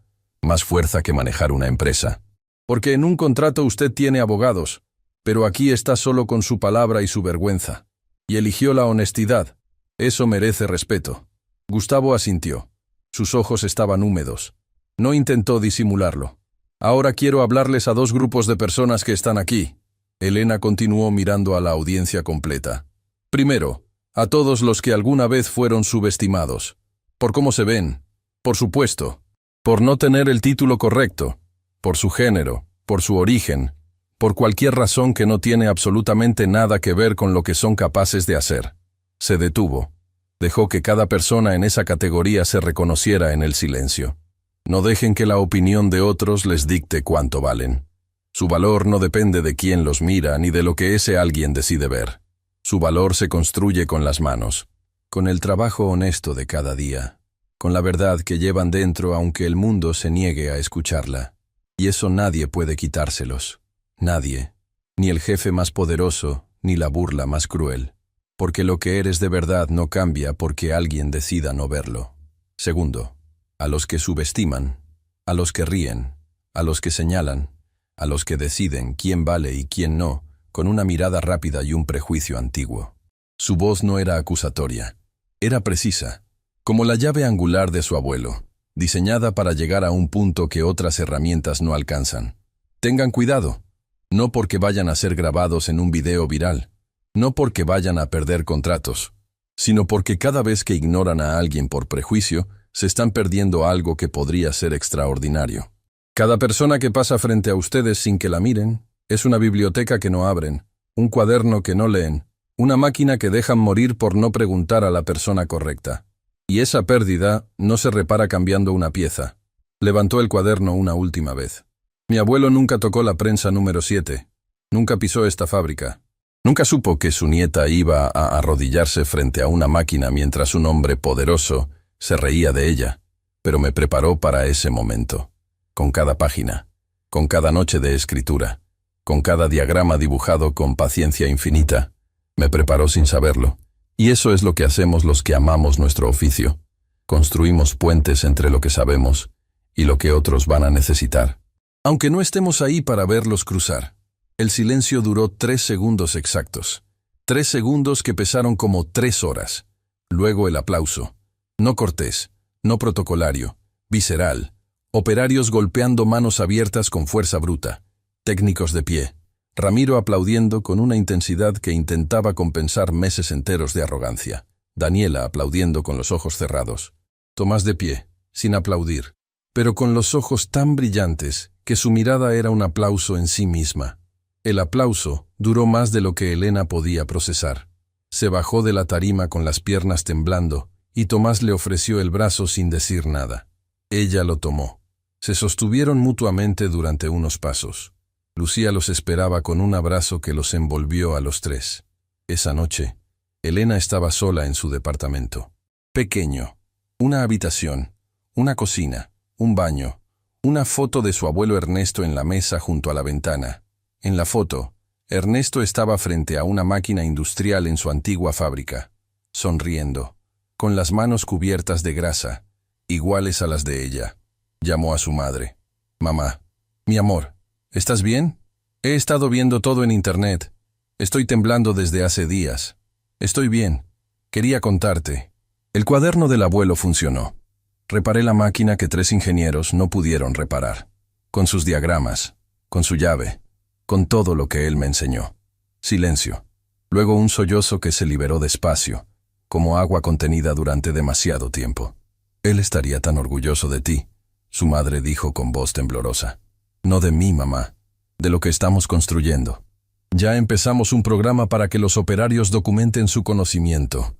Más fuerza que manejar una empresa. Porque en un contrato usted tiene abogados, pero aquí está solo con su palabra y su vergüenza. Y eligió la honestidad. Eso merece respeto». Gustavo asintió. Sus ojos estaban húmedos. No intentó disimularlo. «Ahora quiero hablarles a 2 grupos de personas que están aquí». Elena continuó mirando a la audiencia completa. «Primero, a todos los que alguna vez fueron subestimados. Por cómo se ven, por su puesto, por no tener el título correcto, por su género, por su origen, por cualquier razón que no tiene absolutamente nada que ver con lo que son capaces de hacer». Se detuvo. Dejó que cada persona en esa categoría se reconociera en el silencio. No dejen que la opinión de otros les dicte cuánto valen. Su valor no depende de quién los mira ni de lo que ese alguien decide ver. Su valor se construye con las manos, con el trabajo honesto de cada día, con la verdad que llevan dentro aunque el mundo se niegue a escucharla. Y eso nadie puede quitárselos. Nadie. Ni el jefe más poderoso, ni la burla más cruel. Porque lo que eres de verdad no cambia porque alguien decida no verlo. Segundo, a los que subestiman, a los que ríen, a los que señalan, a los que deciden quién vale y quién no, con una mirada rápida y un prejuicio antiguo. Su voz no era acusatoria, era precisa, como la llave angular de su abuelo, diseñada para llegar a un punto que otras herramientas no alcanzan. Tengan cuidado, no porque vayan a ser grabados en un video viral, no porque vayan a perder contratos, sino porque cada vez que ignoran a alguien por prejuicio, se están perdiendo algo que podría ser extraordinario. Cada persona que pasa frente a ustedes sin que la miren, es una biblioteca que no abren, un cuaderno que no leen, una máquina que dejan morir por no preguntar a la persona correcta. Y esa pérdida no se repara cambiando una pieza. Levantó el cuaderno una última vez. Mi abuelo nunca tocó la prensa número 7. Nunca pisó esta fábrica. Nunca supo que su nieta iba a arrodillarse frente a una máquina mientras un hombre poderoso se reía de ella. Pero me preparó para ese momento. Con cada página, con cada noche de escritura, con cada diagrama dibujado con paciencia infinita. Me preparó sin saberlo. Y eso es lo que hacemos los que amamos nuestro oficio. Construimos puentes entre lo que sabemos y lo que otros van a necesitar. Aunque no estemos ahí para verlos cruzar. El silencio duró 3 segundos exactos. 3 segundos que pesaron como 3 horas. Luego el aplauso. No cortés, no protocolario, visceral. Operarios golpeando manos abiertas con fuerza bruta. Técnicos de pie. Ramiro aplaudiendo con una intensidad que intentaba compensar meses enteros de arrogancia. Daniela aplaudiendo con los ojos cerrados. Tomás de pie, sin aplaudir, pero con los ojos tan brillantes que su mirada era un aplauso en sí misma. El aplauso duró más de lo que Elena podía procesar. Se bajó de la tarima con las piernas temblando y Tomás le ofreció el brazo sin decir nada. Ella lo tomó. Se sostuvieron mutuamente durante unos pasos. Lucía los esperaba con un abrazo que los envolvió a los 3. Esa noche, Elena estaba sola en su departamento. Pequeño. Una habitación, una cocina, un baño, una foto de su abuelo Ernesto en la mesa junto a la ventana. En la foto, Ernesto estaba frente a una máquina industrial en su antigua fábrica, sonriendo, con las manos cubiertas de grasa, iguales a las de ella. Llamó a su madre. «Mamá, mi amor, ¿estás bien? He estado viendo todo en internet. Estoy temblando desde hace días. Estoy bien. Quería contarte». El cuaderno del abuelo funcionó. Reparé la máquina que 3 ingenieros no pudieron reparar. Con sus diagramas, con su llave, con todo lo que él me enseñó. Silencio. Luego un sollozo que se liberó despacio, como agua contenida durante demasiado tiempo. «Él estaría tan orgulloso de ti», su madre dijo con voz temblorosa. «No de mí, mamá, de lo que estamos construyendo. Ya empezamos un programa para que los operarios documenten su conocimiento.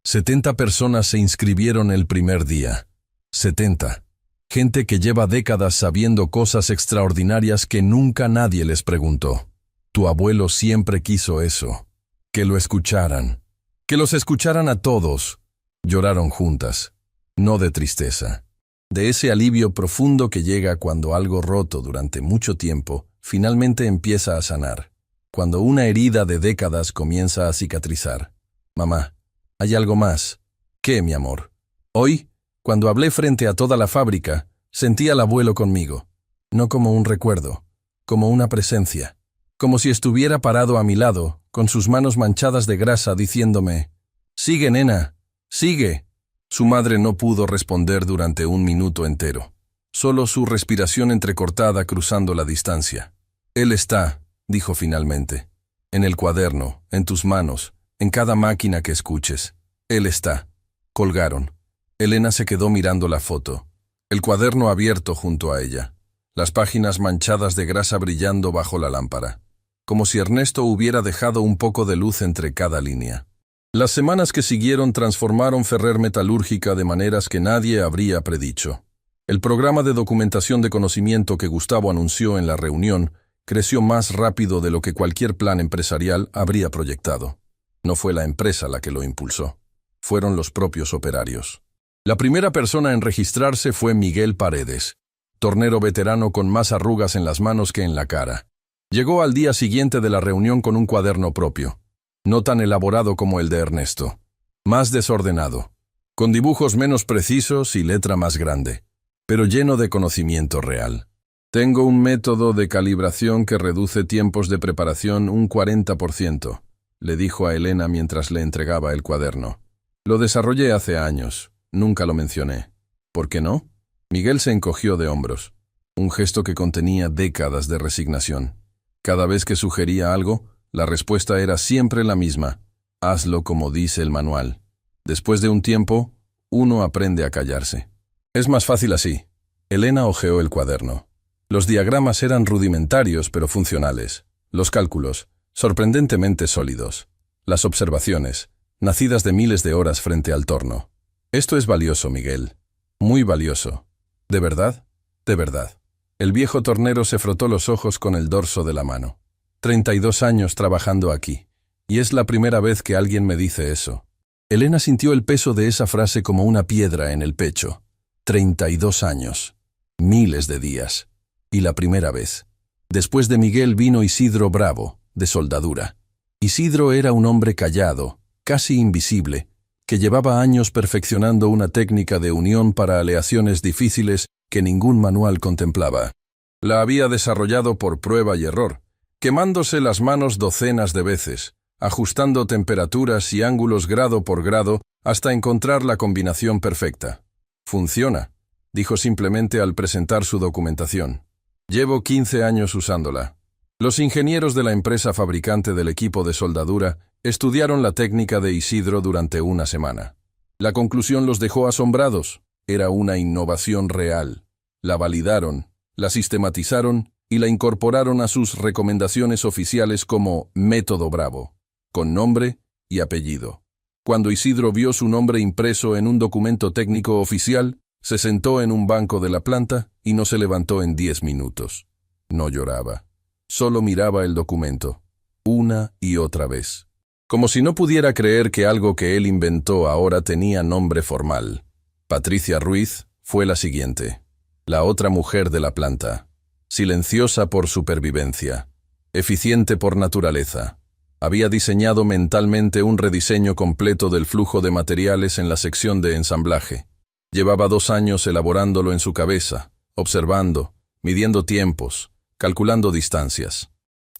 70 personas se inscribieron el primer día. 70. Gente que lleva décadas sabiendo cosas extraordinarias que nunca nadie les preguntó. Tu abuelo siempre quiso eso. Que lo escucharan. Que los escucharan a todos». Lloraron juntas. No de tristeza. De ese alivio profundo que llega cuando algo roto durante mucho tiempo finalmente empieza a sanar. Cuando una herida de décadas comienza a cicatrizar. «Mamá, hay algo más». «¿Qué, mi amor?» «Hoy, cuando hablé frente a toda la fábrica, sentí al abuelo conmigo. No como un recuerdo, como una presencia. Como si estuviera parado a mi lado, con sus manos manchadas de grasa, diciéndome: «Sigue, nena, sigue». Su madre no pudo responder durante 1 minuto entero. Solo su respiración entrecortada cruzando la distancia. «Él está», dijo finalmente. «En el cuaderno, en tus manos, en cada máquina que escuches. Él está». Colgaron. Elena se quedó mirando la foto. El cuaderno abierto junto a ella. Las páginas manchadas de grasa brillando bajo la lámpara. Como si Ernesto hubiera dejado un poco de luz entre cada línea. Las semanas que siguieron transformaron Ferrer Metalúrgica de maneras que nadie habría predicho. El programa de documentación de conocimiento que Gustavo anunció en la reunión creció más rápido de lo que cualquier plan empresarial habría proyectado. No fue la empresa la que lo impulsó. Fueron los propios operarios. La primera persona en registrarse fue Miguel Paredes, tornero veterano con más arrugas en las manos que en la cara. Llegó al día siguiente de la reunión con un cuaderno propio. No tan elaborado como el de Ernesto. Más desordenado. Con dibujos menos precisos y letra más grande. Pero lleno de conocimiento real. «Tengo un método de calibración que reduce tiempos de preparación un 40%, le dijo a Elena mientras le entregaba el cuaderno. «Lo desarrollé hace años. Nunca lo mencioné». «¿Por qué no?» Miguel se encogió de hombros. Un gesto que contenía décadas de resignación. Cada vez que sugería algo, la respuesta era siempre la misma. «Hazlo como dice el manual». Después de un tiempo, uno aprende a callarse. «Es más fácil así». Elena hojeó el cuaderno. Los diagramas eran rudimentarios pero funcionales. Los cálculos, sorprendentemente sólidos. Las observaciones, nacidas de miles de horas frente al torno. Esto es valioso, Miguel. Muy valioso. ¿De verdad? De verdad. El viejo tornero se frotó los ojos con el dorso de la mano. 32 años trabajando aquí. Y es la primera vez que alguien me dice eso. Elena sintió el peso de esa frase como una piedra en el pecho. 32 años. Miles de días. Y la primera vez. Después de Miguel vino Isidro Bravo, de soldadura. Isidro era un hombre callado, casi invisible, que llevaba años perfeccionando una técnica de unión para aleaciones difíciles que ningún manual contemplaba. La había desarrollado por prueba y error, quemándose las manos docenas de veces, ajustando temperaturas y ángulos grado por grado hasta encontrar la combinación perfecta. «Funciona», dijo simplemente al presentar su documentación. «Llevo 15 años usándola». Los ingenieros de la empresa fabricante del equipo de soldadura estudiaron la técnica de Isidro durante una semana. La conclusión los dejó asombrados. Era una innovación real. La validaron, la sistematizaron y la incorporaron a sus recomendaciones oficiales como Método Bravo, con nombre y apellido. Cuando Isidro vio su nombre impreso en un documento técnico oficial, se sentó en un banco de la planta y no se levantó en 10 minutos. No lloraba. Solo miraba el documento, una y otra vez. Como si no pudiera creer que algo que él inventó ahora tenía nombre formal. Patricia Ruiz fue la siguiente. La otra mujer de la planta. Silenciosa por supervivencia. Eficiente por naturaleza. Había diseñado mentalmente un rediseño completo del flujo de materiales en la sección de ensamblaje. Llevaba 2 años elaborándolo en su cabeza, observando, midiendo tiempos, calculando distancias.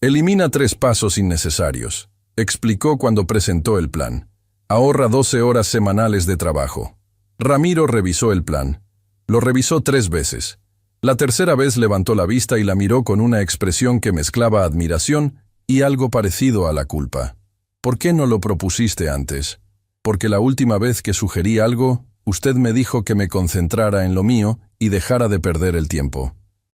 «Elimina 3 pasos innecesarios», explicó cuando presentó el plan. «Ahorra 12 horas semanales de trabajo». Ramiro revisó el plan. Lo revisó 3 veces. La tercera vez levantó la vista y la miró con una expresión que mezclaba admiración y algo parecido a la culpa. «¿Por qué no lo propusiste antes?» «Porque la última vez que sugerí algo, usted me dijo que me concentrara en lo mío y dejara de perder el tiempo».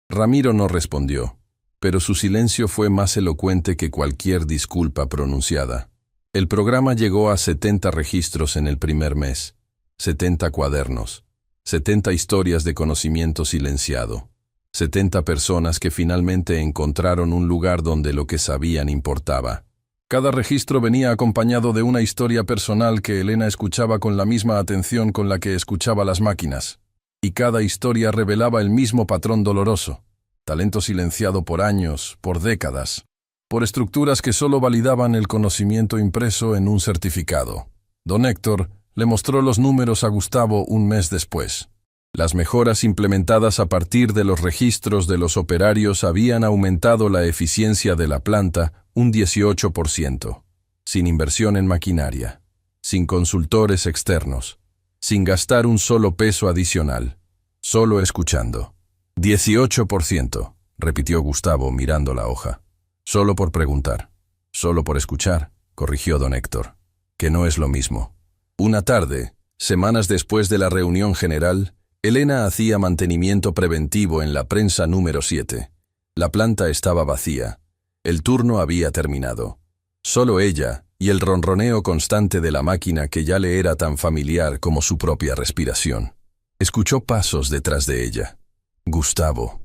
Ramiro no respondió, pero su silencio fue más elocuente que cualquier disculpa pronunciada. El programa llegó a 70 registros en el primer mes, 70 cuadernos, 70 historias de conocimiento silenciado, 70 personas que finalmente encontraron un lugar donde lo que sabían importaba. Cada registro venía acompañado de una historia personal que Elena escuchaba con la misma atención con la que escuchaba las máquinas. Y cada historia revelaba el mismo patrón doloroso. Talento silenciado por años, por décadas, por estructuras que solo validaban el conocimiento impreso en un certificado. Don Héctor le mostró los números a Gustavo un mes después. Las mejoras implementadas a partir de los registros de los operarios habían aumentado la eficiencia de la planta un 18%, sin inversión en maquinaria, sin consultores externos, sin gastar un solo peso adicional, solo escuchando. 18%, repitió Gustavo mirando la hoja. Solo por preguntar, solo por escuchar, corrigió don Héctor, que no es lo mismo. Una tarde, semanas después de la reunión general, Elena hacía mantenimiento preventivo en la prensa número 7. La planta estaba vacía. El turno había terminado. Solo ella y el ronroneo constante de la máquina que ya le era tan familiar como su propia respiración. Escuchó pasos detrás de ella. Gustavo,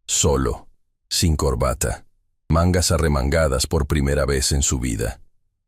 solo, sin corbata, mangas arremangadas por primera vez en su vida,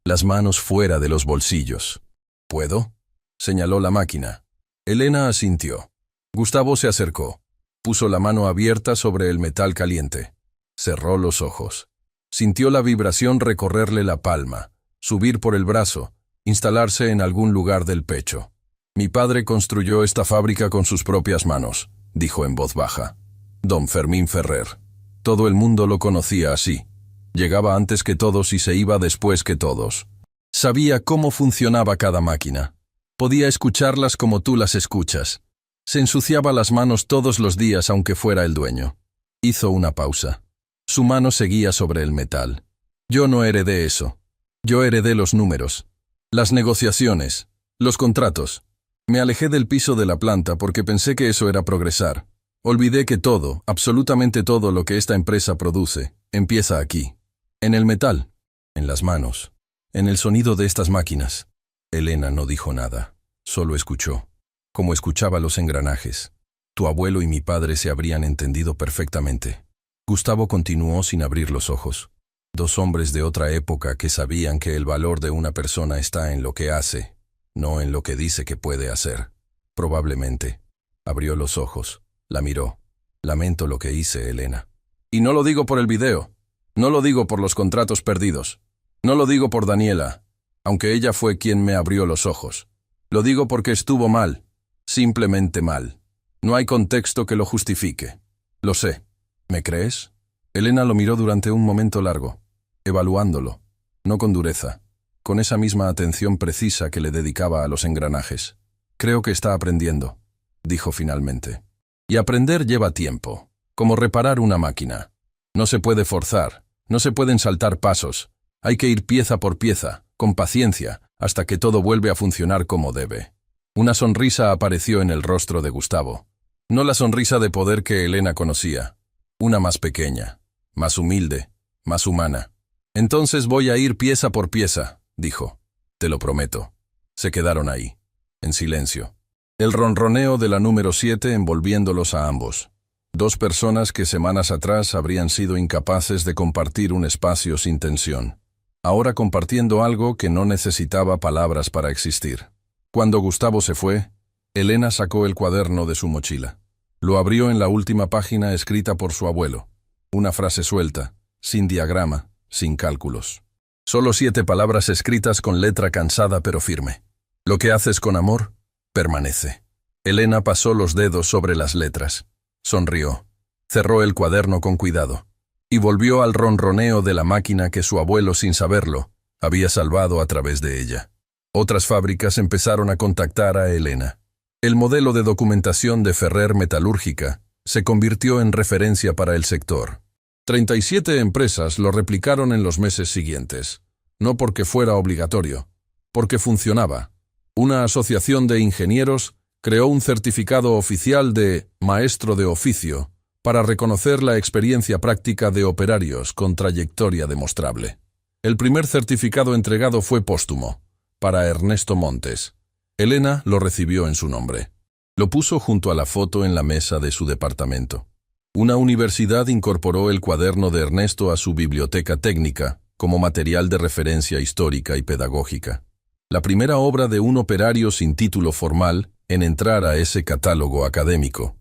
las manos fuera de los bolsillos. ¿Puedo?, señaló la máquina. Elena asintió. Gustavo se acercó, puso la mano abierta sobre el metal caliente, cerró los ojos. Sintió la vibración recorrerle la palma, subir por el brazo, instalarse en algún lugar del pecho. Mi padre construyó esta fábrica con sus propias manos, dijo en voz baja. Don Fermín Ferrer. Todo el mundo lo conocía así. Llegaba antes que todos y se iba después que todos. Sabía cómo funcionaba cada máquina. Podía escucharlas como tú las escuchas. Se ensuciaba las manos todos los días aunque fuera el dueño. Hizo una pausa. Su mano seguía sobre el metal. Yo no heredé eso. Yo heredé los números, las negociaciones, los contratos. Me alejé del piso de la planta porque pensé que eso era progresar. Olvidé que todo, absolutamente todo lo que esta empresa produce, empieza aquí. En el metal, en las manos, en el sonido de estas máquinas. Elena no dijo nada, solo escuchó. como escuchaba los engranajes. Tu abuelo y mi padre se habrían entendido perfectamente. Gustavo continuó sin abrir los ojos. Dos hombres de otra época que sabían que el valor de una persona está en lo que hace, no en lo que dice que puede hacer. Probablemente. Abrió los ojos. La miró. Lamento lo que hice, Elena. Y no lo digo por el video. No lo digo por los contratos perdidos. No lo digo por Daniela, aunque ella fue quien me abrió los ojos. Lo digo porque estuvo mal. Simplemente mal. No hay contexto que lo justifique. Lo sé. ¿Me crees? Elena lo miró durante un momento largo, evaluándolo, no con dureza, con esa misma atención precisa que le dedicaba a los engranajes. Creo que está aprendiendo, dijo finalmente. Y aprender lleva tiempo, como reparar una máquina. No se puede forzar, no se pueden saltar pasos. Hay que ir pieza por pieza, con paciencia, hasta que todo vuelve a funcionar como debe. Una sonrisa apareció en el rostro de Gustavo. No la sonrisa de poder que Elena conocía. Una más pequeña, más humilde, más humana. Entonces voy a ir pieza por pieza, dijo. Te lo prometo. Se quedaron ahí, en silencio. El ronroneo de la número 7 envolviéndolos a ambos. Dos personas que semanas atrás habrían sido incapaces de compartir un espacio sin tensión. Ahora compartiendo algo que no necesitaba palabras para existir. Cuando Gustavo se fue, Elena sacó el cuaderno de su mochila. Lo abrió en la última página escrita por su abuelo. Una frase suelta, sin diagrama, sin cálculos. Solo 7 palabras escritas con letra cansada pero firme. Lo que haces con amor, permanece. Elena pasó los dedos sobre las letras. Sonrió. Cerró el cuaderno con cuidado. Y volvió al ronroneo de la máquina que su abuelo, sin saberlo, había salvado a través de ella. Otras fábricas empezaron a contactar a Elena. El modelo de documentación de Ferrer Metalúrgica se convirtió en referencia para el sector. 37 empresas lo replicaron en los meses siguientes. No porque fuera obligatorio, porque funcionaba. Una asociación de ingenieros creó un certificado oficial de maestro de oficio para reconocer la experiencia práctica de operarios con trayectoria demostrable. El primer certificado entregado fue póstumo, para Ernesto Montes. Elena lo recibió en su nombre. Lo puso junto a la foto en la mesa de su departamento. Una universidad incorporó el cuaderno de Ernesto a su biblioteca técnica como material de referencia histórica y pedagógica. La primera obra de un operario sin título formal en entrar a ese catálogo académico.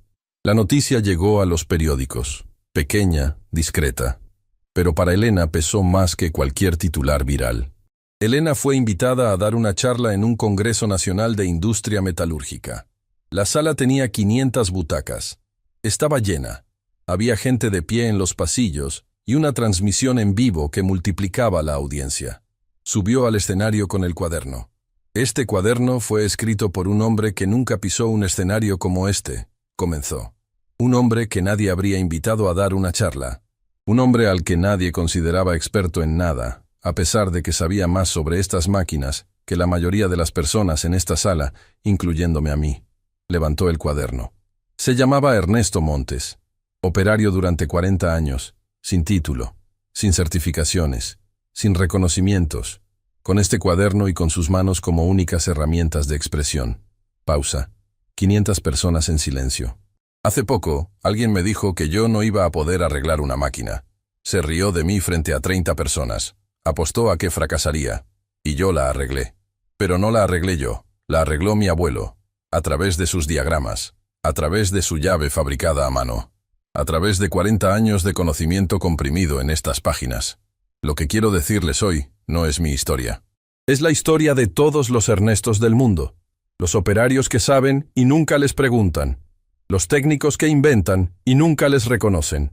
La noticia llegó a los periódicos, pequeña, discreta, pero para Elena pesó más que cualquier titular viral. Elena fue invitada a dar una charla en un Congreso Nacional de Industria Metalúrgica. La sala tenía 500 butacas. Estaba llena. Había gente de pie en los pasillos y una transmisión en vivo que multiplicaba la audiencia. Subió al escenario con el cuaderno. Este cuaderno fue escrito por un hombre que nunca pisó un escenario como este, comenzó. Un hombre que nadie habría invitado a dar una charla. Un hombre al que nadie consideraba experto en nada, a pesar de que sabía más sobre estas máquinas que la mayoría de las personas en esta sala, incluyéndome a mí. Levantó el cuaderno. Se llamaba Ernesto Montes, operario durante 40 años, sin título, sin certificaciones, sin reconocimientos, con este cuaderno y con sus manos como únicas herramientas de expresión. Pausa. 500 personas en silencio. Hace poco, alguien me dijo que yo no iba a poder arreglar una máquina. Se rió de mí frente a 30 personas. Apostó a que fracasaría. Y yo la arreglé. Pero no la arreglé yo, la arregló mi abuelo, a través de sus diagramas, a través de su llave fabricada a mano, a través de 40 años de conocimiento comprimido en estas páginas. Lo que quiero decirles hoy no es mi historia. Es la historia de todos los Ernestos del mundo. Los operarios que saben y nunca les preguntan. Los técnicos que inventan y nunca les reconocen.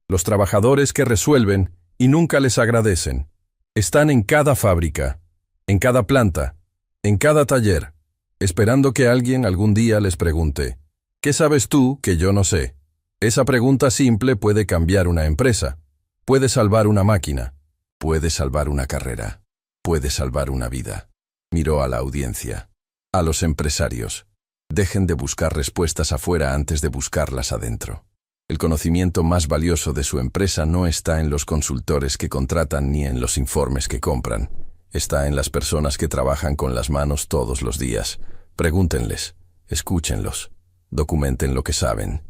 Los trabajadores que resuelven y nunca les agradecen. Están en cada fábrica, en cada planta, en cada taller, esperando que alguien algún día les pregunte, ¿qué sabes tú que yo no sé? Esa pregunta simple puede cambiar una empresa, puede salvar una máquina, puede salvar una carrera, puede salvar una vida. Miró a la audiencia, a los empresarios. Dejen de buscar respuestas afuera antes de buscarlas adentro. El conocimiento más valioso de su empresa no está en los consultores que contratan ni en los informes que compran. Está en las personas que trabajan con las manos todos los días. Pregúntenles, Escúchenlos. Documenten lo que saben.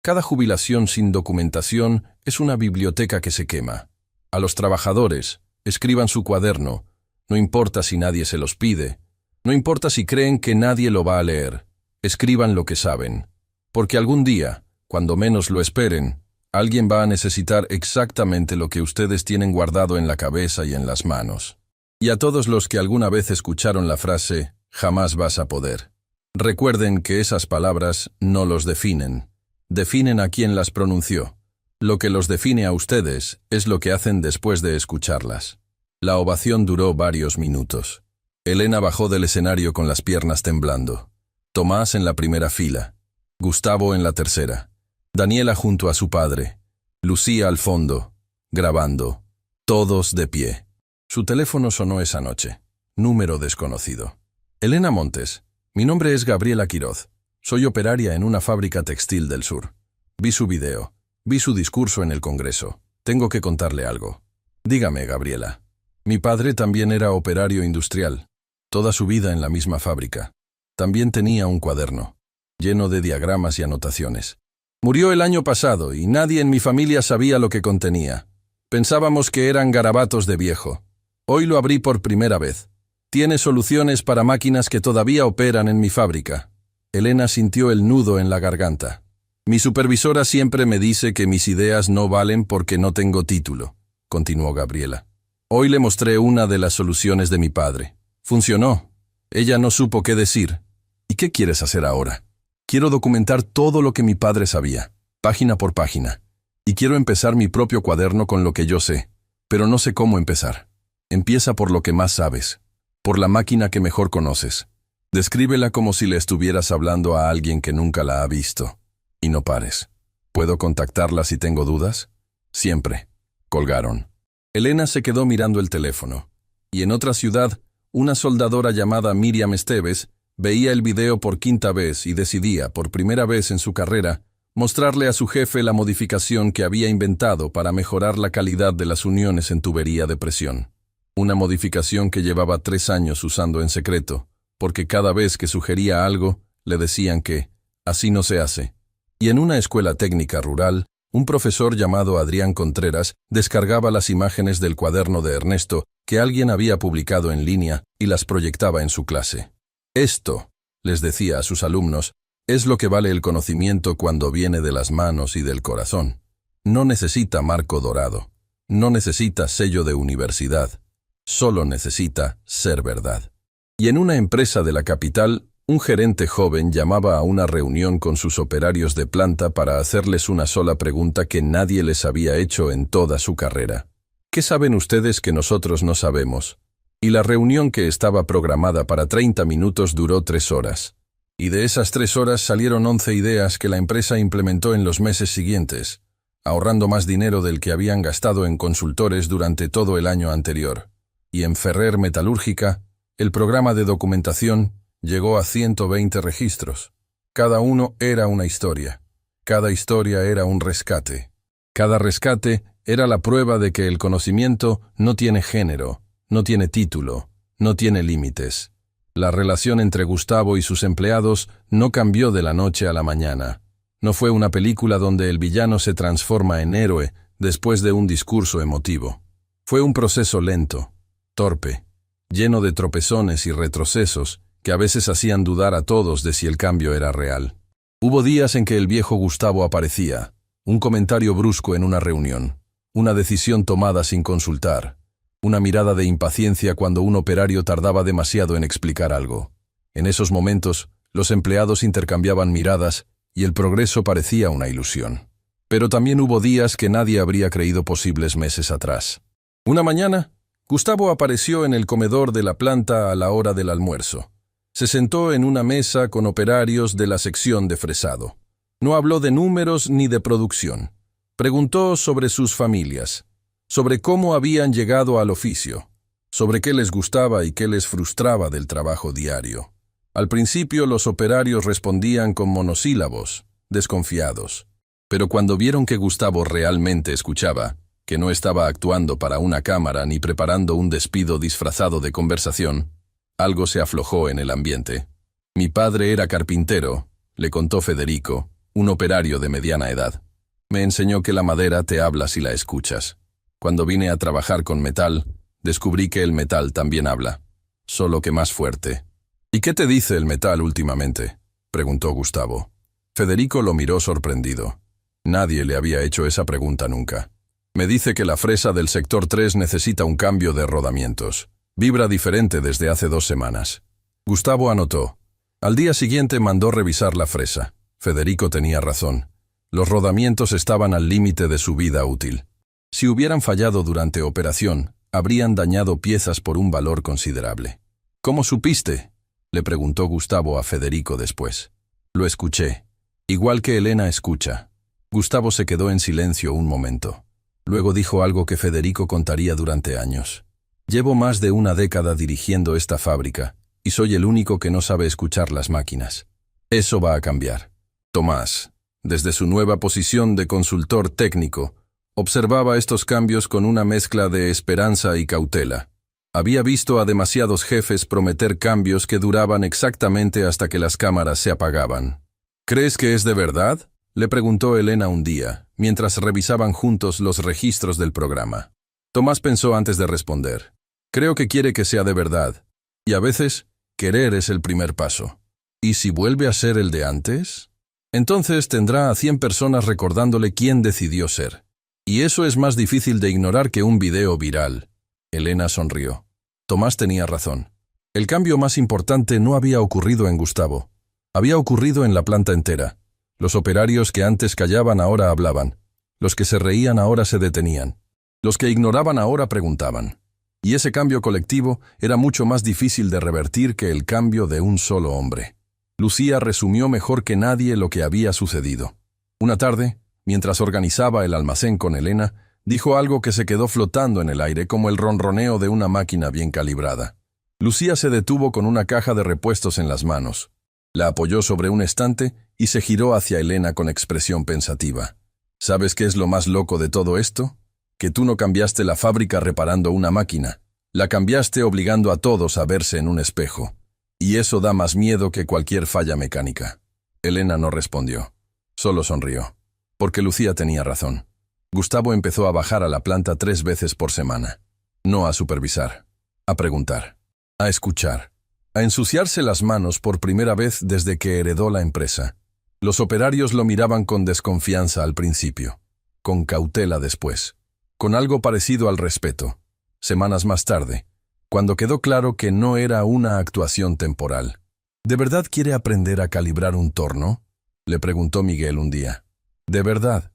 Cada jubilación sin documentación es una biblioteca que se quema. A los trabajadores, escriban su cuaderno. No importa si nadie se los pide. No importa si creen que nadie lo va a leer. Escriban lo que saben. Porque algún día, cuando menos lo esperen, alguien va a necesitar exactamente lo que ustedes tienen guardado en la cabeza y en las manos. Y a todos los que alguna vez escucharon la frase, jamás vas a poder. Recuerden que esas palabras no los definen. Definen a quien las pronunció. Lo que los define a ustedes es lo que hacen después de escucharlas. La ovación duró varios minutos. Elena bajó del escenario con las piernas temblando. Tomás en la primera fila. Gustavo en la tercera. Daniela junto a su padre. Lucía al fondo, grabando. Todos de pie. Su teléfono sonó esa noche. Número desconocido. Elena Montes. Mi nombre es Gabriela Quiroz. Soy operaria en una fábrica textil del sur. Vi su video. Vi su discurso en el Congreso. Tengo que contarle algo. Dígame, Gabriela. Mi padre también era operario industrial. Toda su vida en la misma fábrica. También tenía un cuaderno, lleno de diagramas y anotaciones. Murió el año pasado y nadie en mi familia sabía lo que contenía. Pensábamos que eran garabatos de viejo. Hoy lo abrí por primera vez. Tiene soluciones para máquinas que todavía operan en mi fábrica. Elena sintió el nudo en la garganta. Mi supervisora siempre me dice que mis ideas no valen porque no tengo título, continuó Gabriela. Hoy le mostré una de las soluciones de mi padre. Funcionó. Ella no supo qué decir. ¿Y qué quieres hacer ahora? Quiero documentar todo lo que mi padre sabía, página por página. Y quiero empezar mi propio cuaderno con lo que yo sé, pero no sé cómo empezar. Empieza por lo que más sabes, por la máquina que mejor conoces. Descríbela como si le estuvieras hablando a alguien que nunca la ha visto. Y no pares. ¿Puedo contactarla si tengo dudas? Siempre. Colgaron. Elena se quedó mirando el teléfono. Y en otra ciudad, una soldadora llamada Miriam Esteves veía el video por quinta vez y decidía, por primera vez en su carrera, mostrarle a su jefe la modificación que había inventado para mejorar la calidad de las uniones en tubería de presión. Una modificación que llevaba 3 años usando en secreto, porque cada vez que sugería algo, le decían que así no se hace. Y en una escuela técnica rural, un profesor llamado Adrián Contreras descargaba las imágenes del cuaderno de Ernesto que alguien había publicado en línea y las proyectaba en su clase. Esto, les decía a sus alumnos, es lo que vale el conocimiento cuando viene de las manos y del corazón. No necesita marco dorado. No necesita sello de universidad. Solo necesita ser verdad. Y en una empresa de la capital, un gerente joven llamaba a una reunión con sus operarios de planta para hacerles una sola pregunta que nadie les había hecho en toda su carrera. ¿Qué saben ustedes que nosotros no sabemos? Y la reunión, que estaba programada para 30 minutos, duró 3 horas. Y de esas 3 horas salieron 11 ideas que la empresa implementó en los meses siguientes, ahorrando más dinero del que habían gastado en consultores durante todo el año anterior. Y en Ferrer Metalúrgica, el programa de documentación llegó a 120 registros. Cada uno era una historia. Cada historia era un rescate. Cada rescate era la prueba de que el conocimiento no tiene género, no tiene título, no tiene límites. La relación entre Gustavo y sus empleados no cambió de la noche a la mañana. No fue una película donde el villano se transforma en héroe después de un discurso emotivo. Fue un proceso lento, torpe, lleno de tropezones y retrocesos que a veces hacían dudar a todos de si el cambio era real. Hubo días en que el viejo Gustavo aparecía, un comentario brusco en una reunión, una decisión tomada sin consultar, una mirada de impaciencia cuando un operario tardaba demasiado en explicar algo. En esos momentos, los empleados intercambiaban miradas y el progreso parecía una ilusión. Pero también hubo días que nadie habría creído posibles meses atrás. Una mañana, Gustavo apareció en el comedor de la planta a la hora del almuerzo. Se sentó en una mesa con operarios de la sección de fresado. No habló de números ni de producción. Preguntó sobre sus familias, sobre cómo habían llegado al oficio, sobre qué les gustaba y qué les frustraba del trabajo diario. Al principio los operarios respondían con monosílabos, desconfiados. Pero cuando vieron que Gustavo realmente escuchaba, que no estaba actuando para una cámara ni preparando un despido disfrazado de conversación, algo se aflojó en el ambiente. Mi padre era carpintero, le contó Federico, un operario de mediana edad. Me enseñó que la madera te habla si la escuchas. Cuando vine a trabajar con metal, descubrí que el metal también habla, solo que más fuerte. ¿Y qué te dice el metal últimamente?, preguntó Gustavo. Federico lo miró sorprendido. Nadie le había hecho esa pregunta nunca. Me dice que la fresa del sector 3 necesita un cambio de rodamientos. Vibra diferente desde hace 2 semanas. Gustavo anotó. Al día siguiente mandó revisar la fresa. Federico tenía razón. Los rodamientos estaban al límite de su vida útil. Si hubieran fallado durante operación, habrían dañado piezas por un valor considerable. ¿Cómo supiste?, le preguntó Gustavo a Federico después. Lo escuché. Igual que Elena escucha. Gustavo se quedó en silencio un momento. Luego dijo algo que Federico contaría durante años. Llevo más de 1 década dirigiendo esta fábrica, y soy el único que no sabe escuchar las máquinas. Eso va a cambiar. Tomás, desde su nueva posición de consultor técnico, observaba estos cambios con una mezcla de esperanza y cautela. Había visto a demasiados jefes prometer cambios que duraban exactamente hasta que las cámaras se apagaban. ¿Crees que es de verdad?, le preguntó Elena un día, mientras revisaban juntos los registros del programa. Tomás pensó antes de responder. Creo que quiere que sea de verdad. Y a veces, querer es el primer paso. ¿Y si vuelve a ser el de antes? Entonces tendrá a 100 personas recordándole quién decidió ser. Y eso es más difícil de ignorar que un video viral. Elena sonrió. Tomás tenía razón. El cambio más importante no había ocurrido en Gustavo. Había ocurrido en la planta entera. Los operarios que antes callaban ahora hablaban. Los que se reían ahora se detenían. Los que ignoraban ahora preguntaban. Y ese cambio colectivo era mucho más difícil de revertir que el cambio de un solo hombre. Lucía resumió mejor que nadie lo que había sucedido. Una tarde, mientras organizaba el almacén con Elena, dijo algo que se quedó flotando en el aire como el ronroneo de una máquina bien calibrada. Lucía se detuvo con una caja de repuestos en las manos. La apoyó sobre un estante y se giró hacia Elena con expresión pensativa. ¿Sabes qué es lo más loco de todo esto? Que tú no cambiaste la fábrica reparando una máquina. La cambiaste obligando a todos a verse en un espejo. Y eso da más miedo que cualquier falla mecánica. Elena no respondió. Solo sonrió. Porque Lucía tenía razón. Gustavo empezó a bajar a la planta 3 veces por semana. No a supervisar. A preguntar. A escuchar. A ensuciarse las manos por primera vez desde que heredó la empresa. Los operarios lo miraban con desconfianza al principio. Con cautela después. Con algo parecido al respeto. Semanas más tarde, cuando quedó claro que no era una actuación temporal. ¿De verdad quiere aprender a calibrar un torno?, le preguntó Miguel un día. ¿De verdad?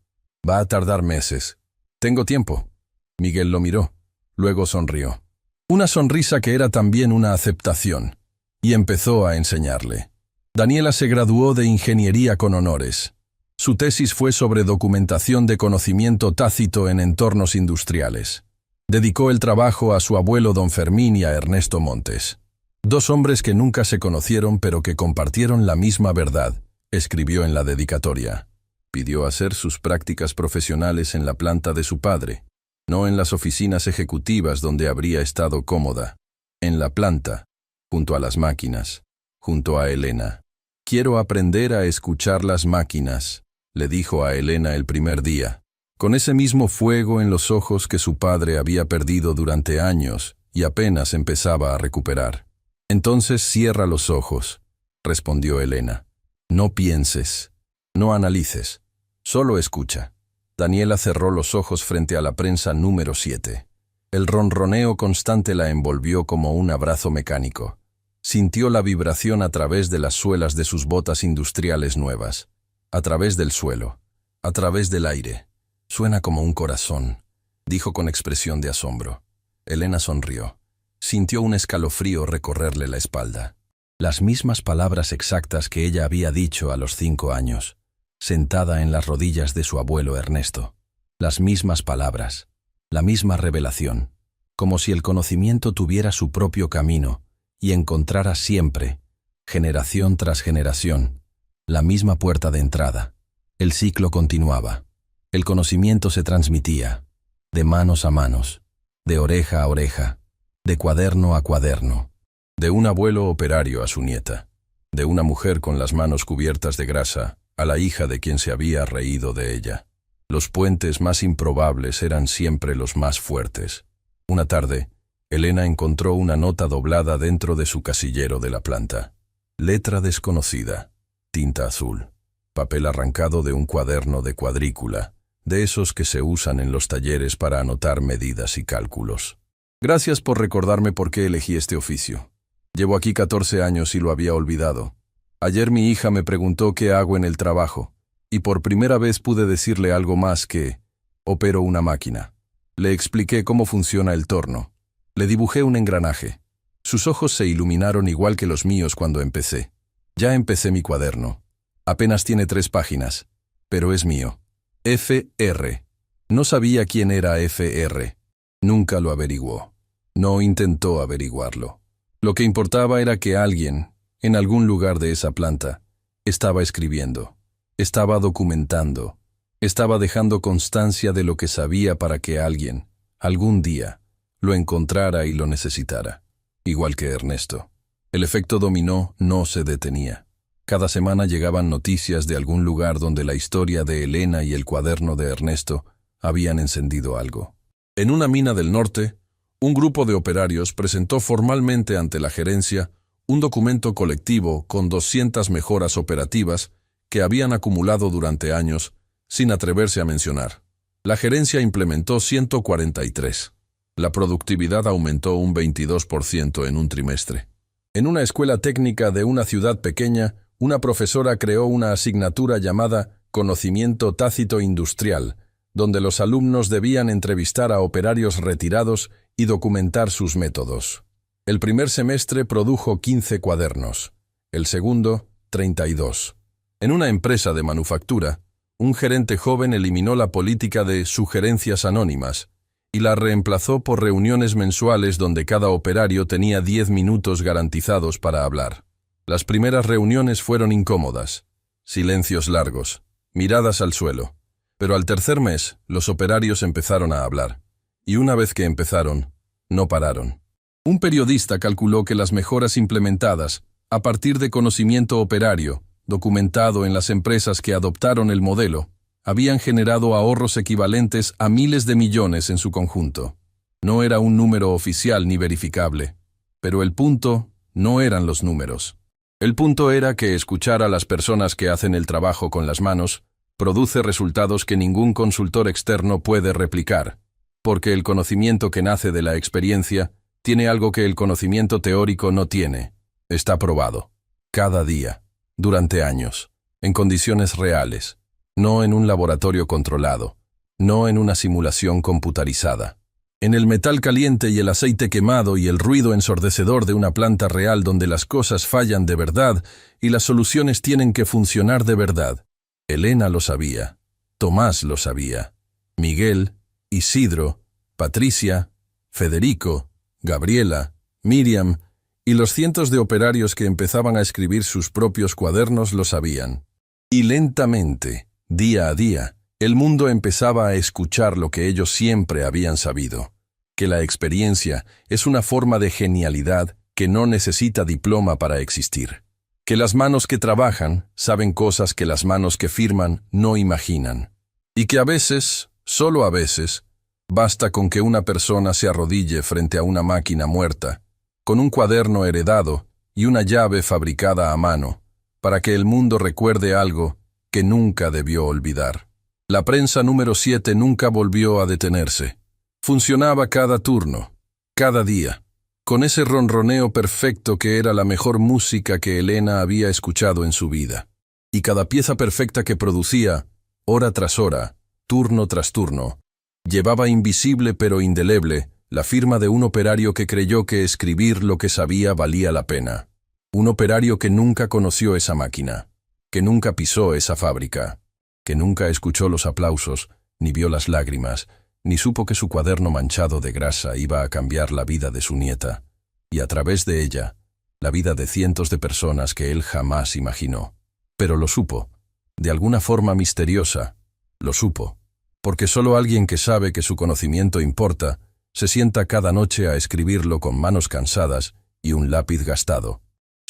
Va a tardar meses. Tengo tiempo. Miguel lo miró. Luego sonrió. Una sonrisa que era también una aceptación. Y empezó a enseñarle. Daniela se graduó de ingeniería con honores. Su tesis fue sobre documentación de conocimiento tácito en entornos industriales. Dedicó el trabajo a su abuelo don Fermín y a Ernesto Montes. 2 hombres que nunca se conocieron pero que compartieron la misma verdad, escribió en la dedicatoria. Pidió hacer sus prácticas profesionales en la planta de su padre, no en las oficinas ejecutivas donde habría estado cómoda. En la planta, junto a las máquinas, junto a Elena. Quiero aprender a escuchar las máquinas, le dijo a Elena el primer día, con ese mismo fuego en los ojos que su padre había perdido durante años y apenas empezaba a recuperar. Entonces cierra los ojos, respondió Elena. No pienses, no analices, solo escucha. Daniela cerró los ojos frente a la prensa número 7. El ronroneo constante la envolvió como un abrazo mecánico. Sintió la vibración a través de las suelas de sus botas industriales nuevas, a través del suelo, a través del aire. Suena como un corazón, dijo con expresión de asombro. Elena sonrió. Sintió un escalofrío recorrerle la espalda. Las mismas palabras exactas que ella había dicho a los 5 años, sentada en las rodillas de su abuelo Ernesto. Las mismas palabras, la misma revelación, como si el conocimiento tuviera su propio camino y encontrara siempre, generación tras generación, la misma puerta de entrada. El ciclo continuaba. El conocimiento se transmitía, de manos a manos, de oreja a oreja, de cuaderno a cuaderno, de un abuelo operario a su nieta. de una mujer con las manos cubiertas de grasa a la hija de quien se había reído de ella. Los puentes más improbables eran siempre los más fuertes. Una tarde, Elena encontró una nota doblada dentro de su casillero de la planta. Letra desconocida, tinta azul, papel arrancado de un cuaderno de cuadrícula, de esos que se usan en los talleres para anotar medidas y cálculos. Gracias por recordarme por qué elegí este oficio. Llevo aquí 14 años y lo había olvidado. Ayer mi hija me preguntó qué hago en el trabajo, y por primera vez pude decirle algo más que opero una máquina. Le expliqué cómo funciona el torno. Le dibujé un engranaje. Sus ojos se iluminaron igual que los míos cuando empecé. Ya empecé mi cuaderno. Apenas tiene 3 páginas, pero es mío. Fr. No sabía quién era Fr. Nunca lo averiguó. No intentó averiguarlo. Lo que importaba era que alguien, en algún lugar de esa planta, estaba escribiendo, estaba documentando, estaba dejando constancia de lo que sabía para que alguien, algún día, lo encontrara y lo necesitara. Igual que Ernesto. El efecto dominó no se detenía. Cada semana llegaban noticias de algún lugar donde la historia de Elena y el cuaderno de Ernesto habían encendido algo. En una mina del norte, un grupo de operarios presentó formalmente ante la gerencia un documento colectivo con 200 mejoras operativas que habían acumulado durante años sin atreverse a mencionar. La gerencia implementó 143. La productividad aumentó un 22% en un trimestre. En una escuela técnica de una ciudad pequeña, una profesora creó una asignatura llamada Conocimiento Tácito Industrial, donde los alumnos debían entrevistar a operarios retirados y documentar sus métodos. El primer semestre produjo 15 cuadernos, el segundo, 32. En una empresa de manufactura, un gerente joven eliminó la política de sugerencias anónimas y la reemplazó por reuniones mensuales donde cada operario tenía 10 minutos garantizados para hablar. Las primeras reuniones fueron incómodas, silencios largos, miradas al suelo. Pero al tercer mes, los operarios empezaron a hablar. Y una vez que empezaron, no pararon. Un periodista calculó que las mejoras implementadas, a partir de conocimiento operario, documentado en las empresas que adoptaron el modelo, habían generado ahorros equivalentes a miles de millones en su conjunto. No era un número oficial ni verificable. Pero el punto no eran los números. El punto era que escuchar a las personas que hacen el trabajo con las manos produce resultados que ningún consultor externo puede replicar, porque el conocimiento que nace de la experiencia tiene algo que el conocimiento teórico no tiene. Está probado. Cada día, durante años, en condiciones reales, no en un laboratorio controlado, no en una simulación computarizada. En el metal caliente y el aceite quemado y el ruido ensordecedor de una planta real donde las cosas fallan de verdad y las soluciones tienen que funcionar de verdad. Elena lo sabía, Tomás lo sabía, Miguel, Isidro, Patricia, Federico, Gabriela, Miriam y los cientos de operarios que empezaban a escribir sus propios cuadernos lo sabían. Y lentamente, día a día, el mundo empezaba a escuchar lo que ellos siempre habían sabido, que la experiencia es una forma de genialidad que no necesita diploma para existir, que las manos que trabajan saben cosas que las manos que firman no imaginan, y que a veces, solo a veces, basta con que una persona se arrodille frente a una máquina muerta, con un cuaderno heredado y una llave fabricada a mano, para que el mundo recuerde algo que nunca debió olvidar. La prensa número 7 nunca volvió a detenerse. Funcionaba cada turno, cada día, con ese ronroneo perfecto que era la mejor música que Elena había escuchado en su vida. Y cada pieza perfecta que producía, hora tras hora, turno tras turno, llevaba invisible pero indeleble la firma de un operario que creyó que escribir lo que sabía valía la pena. Un operario que nunca conoció esa máquina, que nunca pisó esa fábrica, que nunca escuchó los aplausos, ni vio las lágrimas, ni supo que su cuaderno manchado de grasa iba a cambiar la vida de su nieta, y a través de ella, la vida de cientos de personas que él jamás imaginó. Pero lo supo, de alguna forma misteriosa, lo supo, porque solo alguien que sabe que su conocimiento importa, se sienta cada noche a escribirlo con manos cansadas y un lápiz gastado.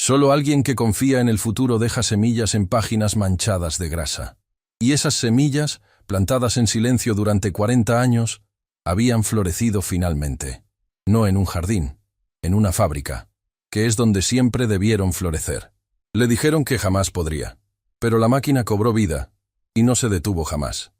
Solo alguien que confía en el futuro deja semillas en páginas manchadas de grasa. Y esas semillas, plantadas en silencio durante 40 años, habían florecido finalmente. No en un jardín, en una fábrica, que es donde siempre debieron florecer. Le dijeron que jamás podría. Pero la máquina cobró vida, y no se detuvo jamás.